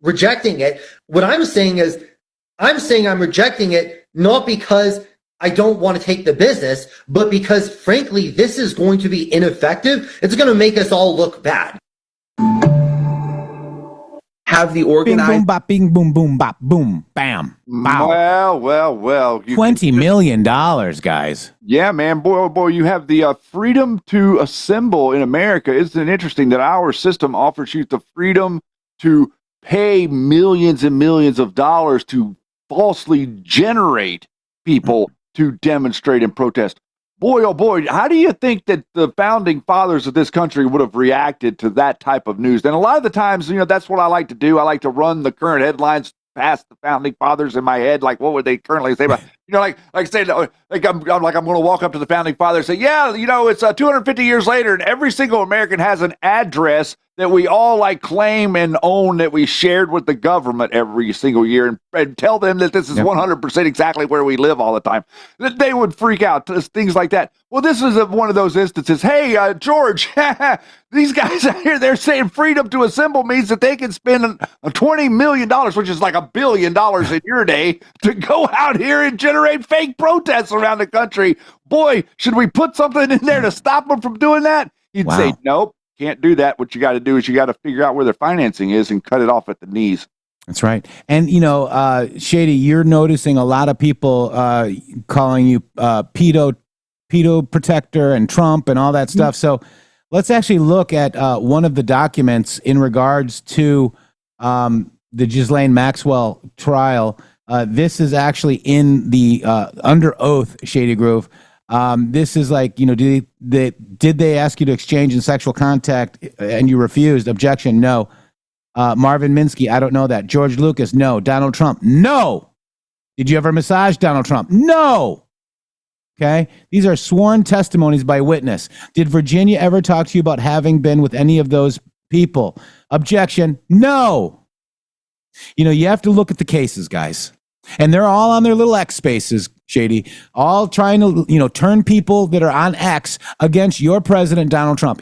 rejecting it. What I'm saying is, I'm rejecting it not because I don't want to take the business, but because frankly, this is going to be ineffective. It's going to make us all look bad. Have the organized... Bing, boom, bop, bing, boom, boom, bop, boom, bam, bow. Well. $20 million, guys. Yeah, man. Boy, you have the freedom to assemble in America. Isn't it interesting that our system offers you the freedom to pay millions and millions of dollars to falsely generate people to demonstrate and protest? boy, oh boy, how do you think that the founding fathers of this country would have reacted to that type of news? And a lot of the times, that's what I like to do. I like to run the current headlines past the founding fathers in my head. Like, what would they currently say about, like say, like I'm going to walk up to the founding fathers and say, yeah, it's 250 years later, and every single American has an address that we all claim and own, that we shared with the government every single year, and tell them that this is 100% exactly where we live all the time. That they would freak out, things like that. Well, this is one of those instances. Hey, George, these guys out here, they're saying freedom to assemble means that they can spend $20 million, which is like $1 billion in your day, to go out here and generate fake protests around the country. Boy, should we put something in there to stop them from doing that? You'd say, nope. Can't do that. What you got to do is you got to figure out where their financing is and cut it off at the knees. That's right. And, Shady, you're noticing a lot of people calling you pedo protector and Trump and all that stuff. So let's actually look at one of the documents in regards to the Ghislaine Maxwell trial. This is actually in the under oath, Shady Groove. This is did they ask you to exchange in sexual contact and you refused? Objection, no. Marvin Minsky, I don't know that. George Lucas, no. Donald Trump, no. Did you ever massage Donald Trump? No. Okay. These are sworn testimonies by witness. Did Virginia ever talk to you about having been with any of those people? Objection, no. You have to look at the cases, guys. And they're all on their little X spaces, Shady, all trying to, turn people that are on X against your president, Donald Trump.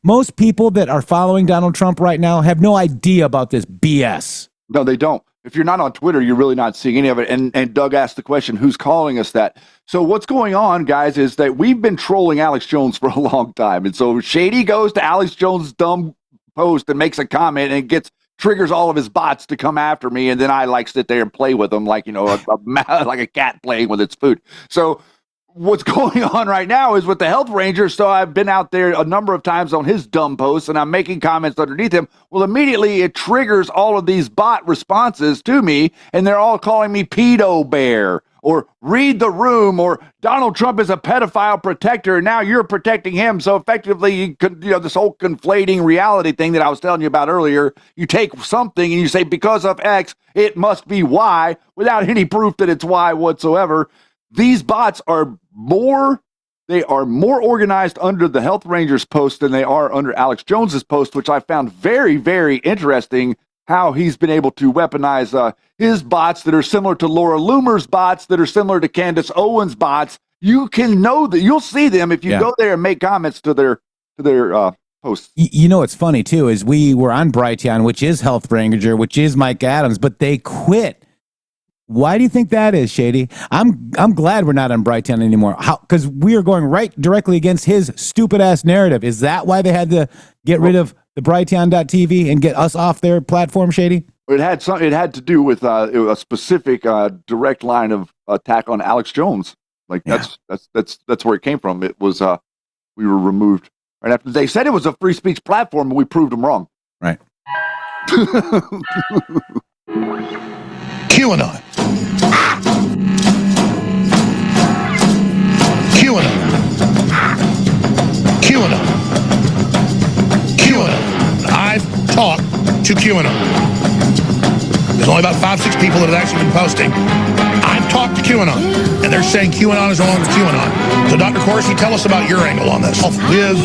Most people that are following Donald Trump right now have no idea about this BS. No, they don't. If you're not on Twitter, you're really not seeing any of it. And Doug asked the question, who's calling us that? So what's going on, guys, is that we've been trolling Alex Jones for a long time. And so Shady goes to Alex Jones' dumb post and makes a comment and triggers all of his bots to come after me, and then I sit there and play with them like like a cat playing with its food. So what's going on right now is with the health ranger. So I've been out there a number of times on his dumb posts, and I'm making comments underneath him. Well, immediately it triggers all of these bot responses to me, and they're all calling me pedo bear, or read the room, or Donald Trump is a pedophile protector, and now you're protecting him. So effectively, this whole conflating reality thing that I was telling you about earlier, you take something and you say, because of X, it must be Y, without any proof that it's Y whatsoever. These bots are more organized under the Health Rangers post than they are under Alex Jones's post, which I found very, very interesting, how he's been able to weaponize his bots that are similar to Laura Loomer's bots, that are similar to Candace Owens' bots. You can know that you'll see them if you go there and make comments to their posts. What's funny too is we were on Brighteon, which is Health Ranger, which is Mike Adams, but they quit. Why do you think that is, Shady? I'm glad we're not on Brighteon anymore. Because we are going right directly against his stupid ass narrative. Is that why they had to get rid of the Brighteon.tv and get us off their platform, Shady? It had to do with a specific direct line of attack on Alex Jones. That's where it came from. It was we were removed right after they said it was a free speech platform, and we proved them wrong. Right. QAnon. QAnon. QAnon. QAnon. I've talked to QAnon. There's only about 5-6 people that have actually been posting. I've talked to QAnon, and they're saying QAnon is no longer QAnon. So, Dr. Corsi, tell us about your angle on this. With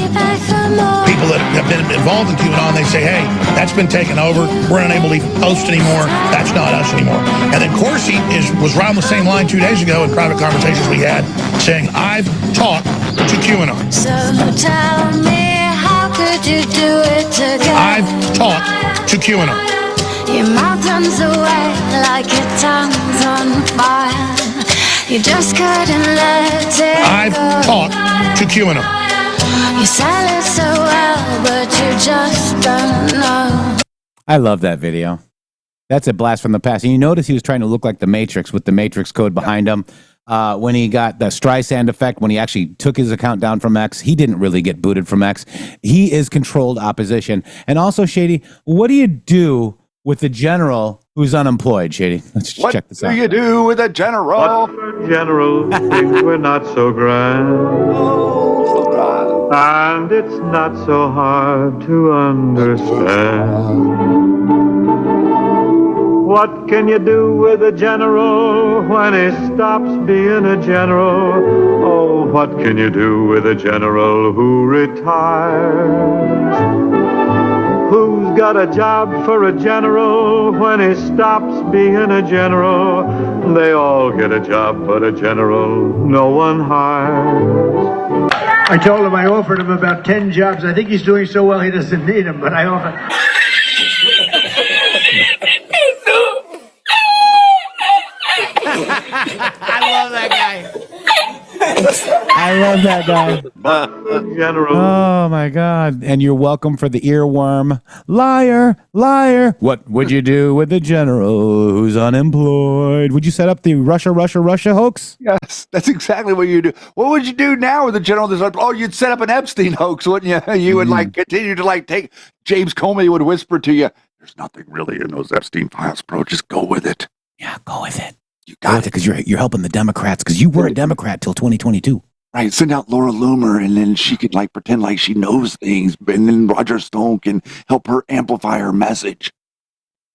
people that have been involved in QAnon, they say, hey, that's been taken over. We're unable to post anymore. That's not us anymore. And then Corsi was right on the same line 2 days ago in private conversations we had, saying, I've talked to QAnon. So tell me, how could you do it together? I've talked to QAnon. Your mouth runs away like your tongue's on fire. You just couldn't let it I've go. Talked to QAnon. You sell it so well, but you just don't know. I love that video. That's a blast from the past. And you notice he was trying to look like the Matrix with the Matrix code behind him. When he got the Streisand effect, when he actually took his account down from X, he didn't really get booted from X. He is controlled opposition. And also, Shady, what do you do with the general who's unemployed, Shady? Let's What check this do out. you do with a general? General, things were not so grand. And it's not so hard to understand. What can you do with a general when he stops being a general? Oh, what can you do with a general who retires? Who's got a job for a general when he stops being a general? They all get a job, but a general no one hires. I told him I offered him about 10 jobs. I think he's doing so well he doesn't need them, but I offered. I love that guy. I love that guy. General. Oh my God. And you're welcome for the earworm. Liar, liar. What would you do with the general who's unemployed? Would you set up the Russia hoax? Yes, that's exactly what you do. What would you do now with the general that's like, oh, you'd set up an Epstein hoax, wouldn't you? You would like continue to like take James Comey would whisper to you, there's nothing really in those Epstein files, bro. Just go with it. Yeah, go with it. You got it. Because you're helping the Democrats because you were a Democrat till 2022. Right, send out Laura Loomer, and then she could like pretend like she knows things, and then Roger Stone can help her amplify her message.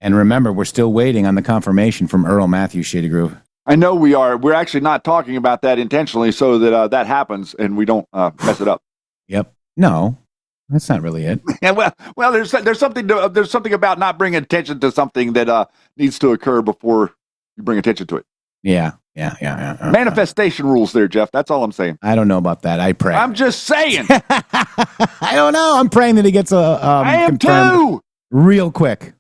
And remember, we're still waiting on the confirmation from Earl Matthews, Shady Groove. I know we are. We're actually not talking about that intentionally so that that happens and we don't mess it up. Yep. No, that's not really it. Yeah, well, there's something about not bringing attention to something that needs to occur before you bring attention to it. Yeah. Manifestation rules there, Jeff. That's all I'm saying. I don't know about that. I pray. I'm just saying. I don't know. I'm praying that he gets I am confirmed too. Real quick.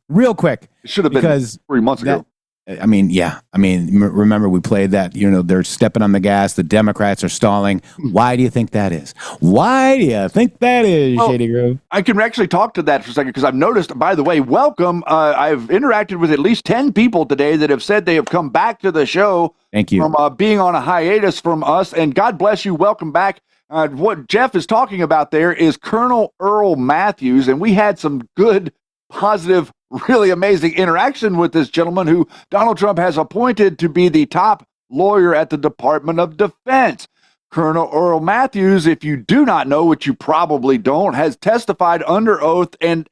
It should have been because 3 months ago. Remember we played that, they're stepping on the gas. The Democrats are stalling. Why do you think that is? Shady Grove? I can actually talk to that for a second because I've noticed, by the way, welcome. I've interacted with at least 10 people today that have said they have come back to the show. Thank you. From being on a hiatus from us. And God bless you. Welcome back. What Jeff is talking about there is Colonel Earl Matthews. And we had some good, positive, really amazing interaction with this gentleman who Donald Trump has appointed to be the top lawyer at the Department of Defense. Colonel Earl Matthews, if you do not know, which you probably don't, has testified under oath and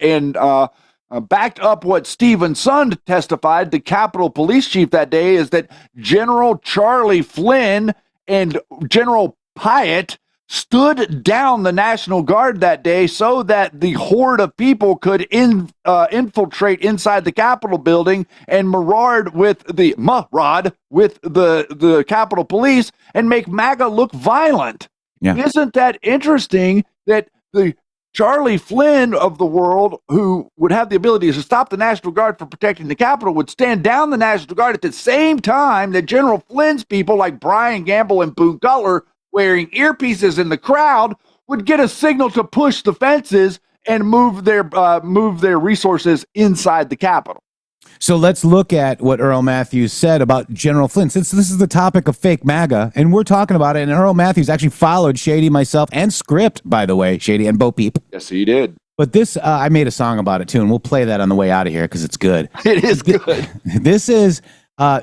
backed up what Stephen Sund testified, the Capitol Police Chief that day, is that General Charlie Flynn and General Pyatt stood down the National Guard that day so that the horde of people could infiltrate inside the Capitol building and maraude with the Capitol Police and make MAGA look violent. Yeah. Isn't that interesting that the Charlie Flynn of the world, who would have the ability to stop the National Guard from protecting the Capitol, would stand down the National Guard at the same time that General Flynn's people like Brian Gamble and Boone Cutler, wearing earpieces in the crowd, would get a signal to push the fences and move their resources inside the Capitol. So let's look at what Earl Matthews said about General Flynn. Since this is the topic of fake MAGA, and we're talking about it, and Earl Matthews actually followed Shady, myself, and Script, by the way, Shady, and Bo Peep. Yes, he did. But this, I made a song about it, too, and we'll play that on the way out of here because it's good. It is good. This is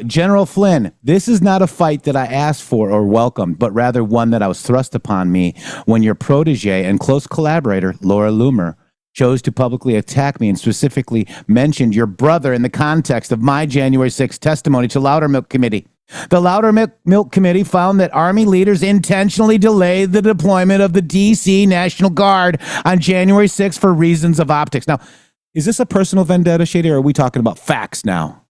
General Flynn. This is not a fight that I asked for or welcomed, but rather one that I was thrust upon me when your protege and close collaborator, Laura Loomer, chose to publicly attack me and specifically mentioned your brother in the context of my January 6th testimony to Loudermilk Committee. The Loudermilk Committee found that Army leaders intentionally delayed the deployment of the D.C. National Guard on January 6th for reasons of optics. Now, is this a personal vendetta, Shady, or are we talking about facts now?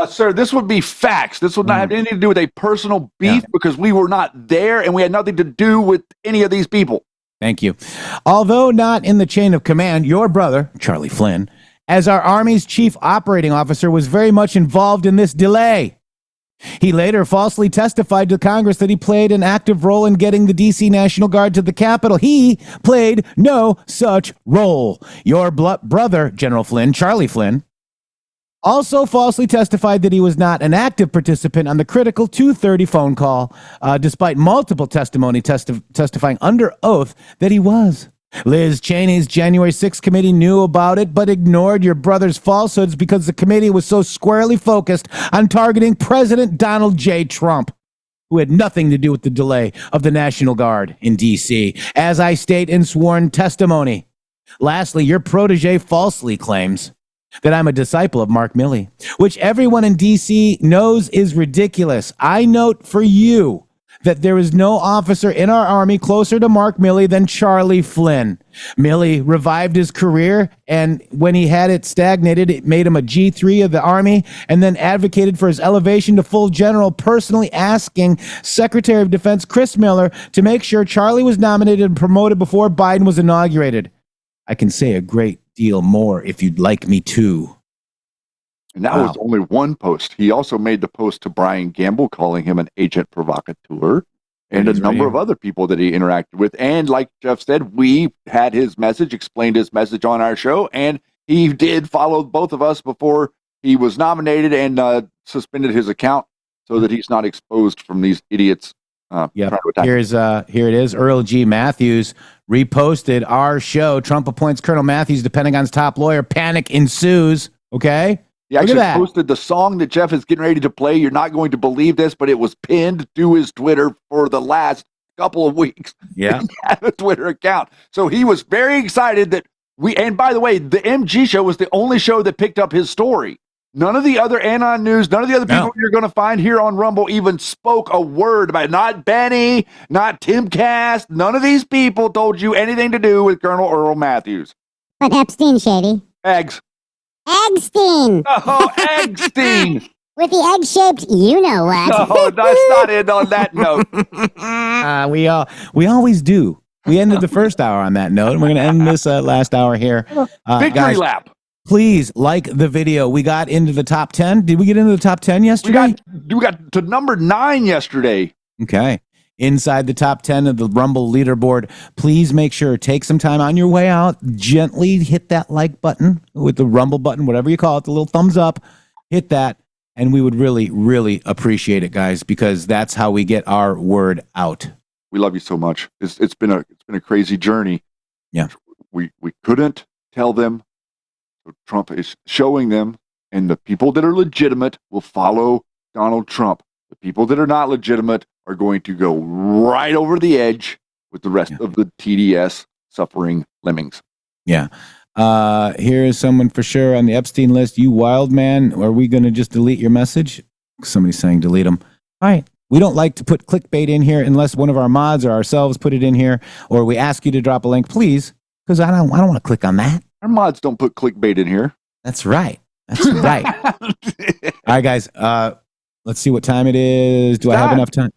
Sir, this would be facts. This would not have anything to do with a personal beef because we were not there and we had nothing to do with any of these people. Thank you. Although not in the chain of command, your brother, Charlie Flynn, as our Army's chief operating officer, was very much involved in this delay. He later falsely testified to Congress that he played an active role in getting the D.C. National Guard to the Capitol. He played no such role. Your brother, General Flynn, Charlie Flynn, also falsely testified that he was not an active participant on the critical 2:30 phone call, despite multiple testimony testifying under oath that he was. Liz Cheney's January 6th committee knew about it, but ignored your brother's falsehoods because the committee was so squarely focused on targeting President Donald J. Trump, who had nothing to do with the delay of the National Guard in D.C., as I state in sworn testimony. Lastly, your protege falsely claims that I'm a disciple of Mark Milley, which everyone in D.C. knows is ridiculous. I note for you that there is no officer in our army closer to Mark Milley than Charlie Flynn. Milley revived his career, and when he had it stagnated, it made him a G3 of the army, and then advocated for his elevation to full general, personally asking Secretary of Defense Chris Miller to make sure Charlie was nominated and promoted before Biden was inaugurated. I can say a great deal more if you'd like me to. And that was only one post. He also made the post to Brian Gamble calling him an agent provocateur, and a number of other people that he interacted with. And like Jeff said, we had his message, explained his message on our show, and he did follow both of us before he was nominated and suspended his account so that he's not exposed from these idiots. Here it is. Earl G. Matthews reposted our show. Trump appoints Colonel Matthews to Pentagon's top lawyer. Panic ensues. Okay. He actually posted the song that Jeff is getting ready to play. You're not going to believe this, but it was pinned to his Twitter for the last couple of weeks. Yeah. He had a Twitter account. So he was very excited that and by the way, the MG show was the only show that picked up his story. None of the other Anon News, none of the other people you're going to find here on Rumble even spoke a word about it. Not Benny, not Timcast. None of these people told you anything to do with Colonel Earl Matthews. But Epstein, Shady. Eggs. Eggstein. Oh, Eggstein. With the egg-shaped you-know-what. No, that's not it on that note. We always do. We ended the first hour on that note, and we're going to end this last hour here. Victory guys, lap. Please like the video. We got into the top 10. Did we get into the top 10 yesterday? We got to number 9 yesterday. Okay. Inside the top 10 of the Rumble leaderboard. Please make sure, take some time on your way out. Gently hit that like button with the Rumble button, whatever you call it, the little thumbs up. Hit that. And we would really, really appreciate it, guys, because that's how we get our word out. We love you so much. It's been a crazy journey. Yeah. We couldn't tell them. So Trump is showing them, and the people that are legitimate will follow Donald Trump. The people that are not legitimate are going to go right over the edge with the rest of the TDS suffering lemmings. Yeah. Here is someone for sure on the Epstein list. You wild man. Are we going to just delete your message? Somebody's saying delete them. All right. We don't like to put clickbait in here unless one of our mods or ourselves put it in here, or we ask you to drop a link, please, because I don't want to click on that. Our mods don't put clickbait in here. That's right. That's right. All right, guys. Let's see what time it is. Do I have enough time?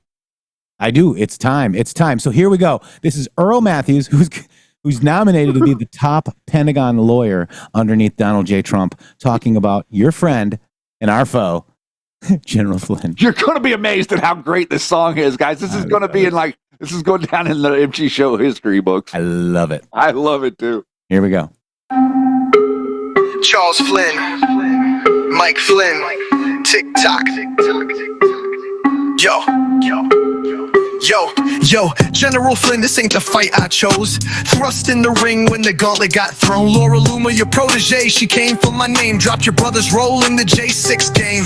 I do. It's time. It's time. So here we go. This is Earl Matthews, who's nominated to be the top Pentagon lawyer underneath Donald J. Trump, talking about your friend and our foe, General Flynn. You're going to be amazed at how great this song is, guys. This is going to be this is going down in the MG show history books. I love it. I love it too. Here we go. Charles Flynn, Mike Flynn, TikTok. Yo, General Flynn, this ain't the fight I chose. Thrust in the ring when the gauntlet got thrown. Laura Luma, your protege, she came for my name. Dropped your brother's role in the J6 game.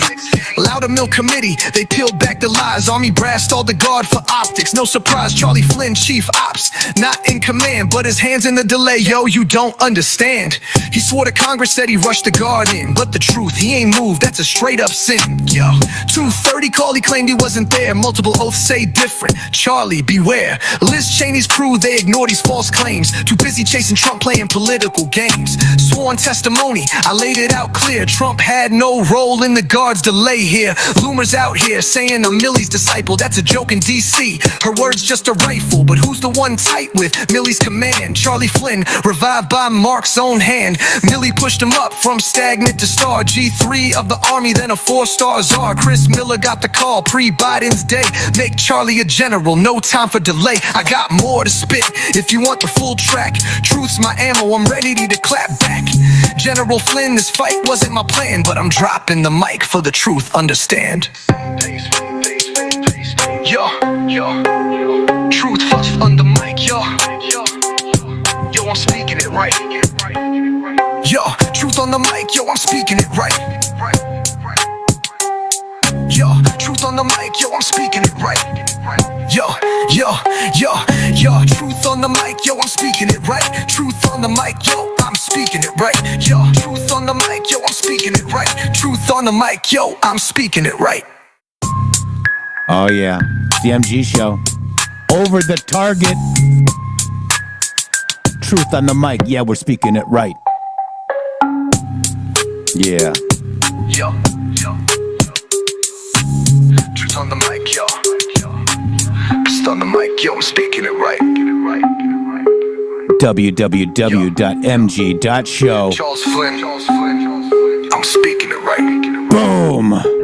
Loudermill committee, they peeled back the lies. Army brass all the guard for optics. No surprise, Charlie Flynn, chief ops. Not in command, but his hands in the delay. Yo, you don't understand. He swore to Congress that he rushed the guard in. But the truth, he ain't moved, that's a straight up sin. Yo, 230 call, he claimed he wasn't there. Multiple oaths say different. Charlie, beware. Liz Cheney's crew, they ignore these false claims. Too busy chasing Trump playing political games. Sworn testimony, I laid it out clear. Trump had no role in the guard's delay here. Loomer's out here saying I'm Milley's disciple. That's a joke in DC. Her word's just a rifle, but who's the one tight with Milley's command? Charlie Flynn, revived by Mark's own hand. Milley pushed him up from stagnant to star. G3 of the army, then a 4-star czar. Chris Miller got the call pre-Biden's day. Make Charlie a general, no time for delay. I got more to spit if you want the full track. Truth's my ammo, I'm ready to clap back. General Flynn, this fight wasn't my plan, but I'm dropping the mic for the truth, understand? Yo, truth first on the mic, yo, right. Yo, truth on the mic, yo, I'm speaking it right. Yo, truth on the mic, yo, I'm speaking it right. Yo, truth on the mic, yo, I'm speaking it right. Truth on the mic, yo, I'm speaking it right. Yo, truth on the mic, yo, I'm speaking it right. Truth on the mic, yo, I'm speaking it right. Oh, yeah. It's the MG show. Over the target. Truth on the mic. Yeah, we're speaking it right. Yeah. Yo. Truth on the mic, yo. Just on the mic, yo, I'm speaking it right. www.mg.show. Charles Flynn, I'm speaking it right. Boom.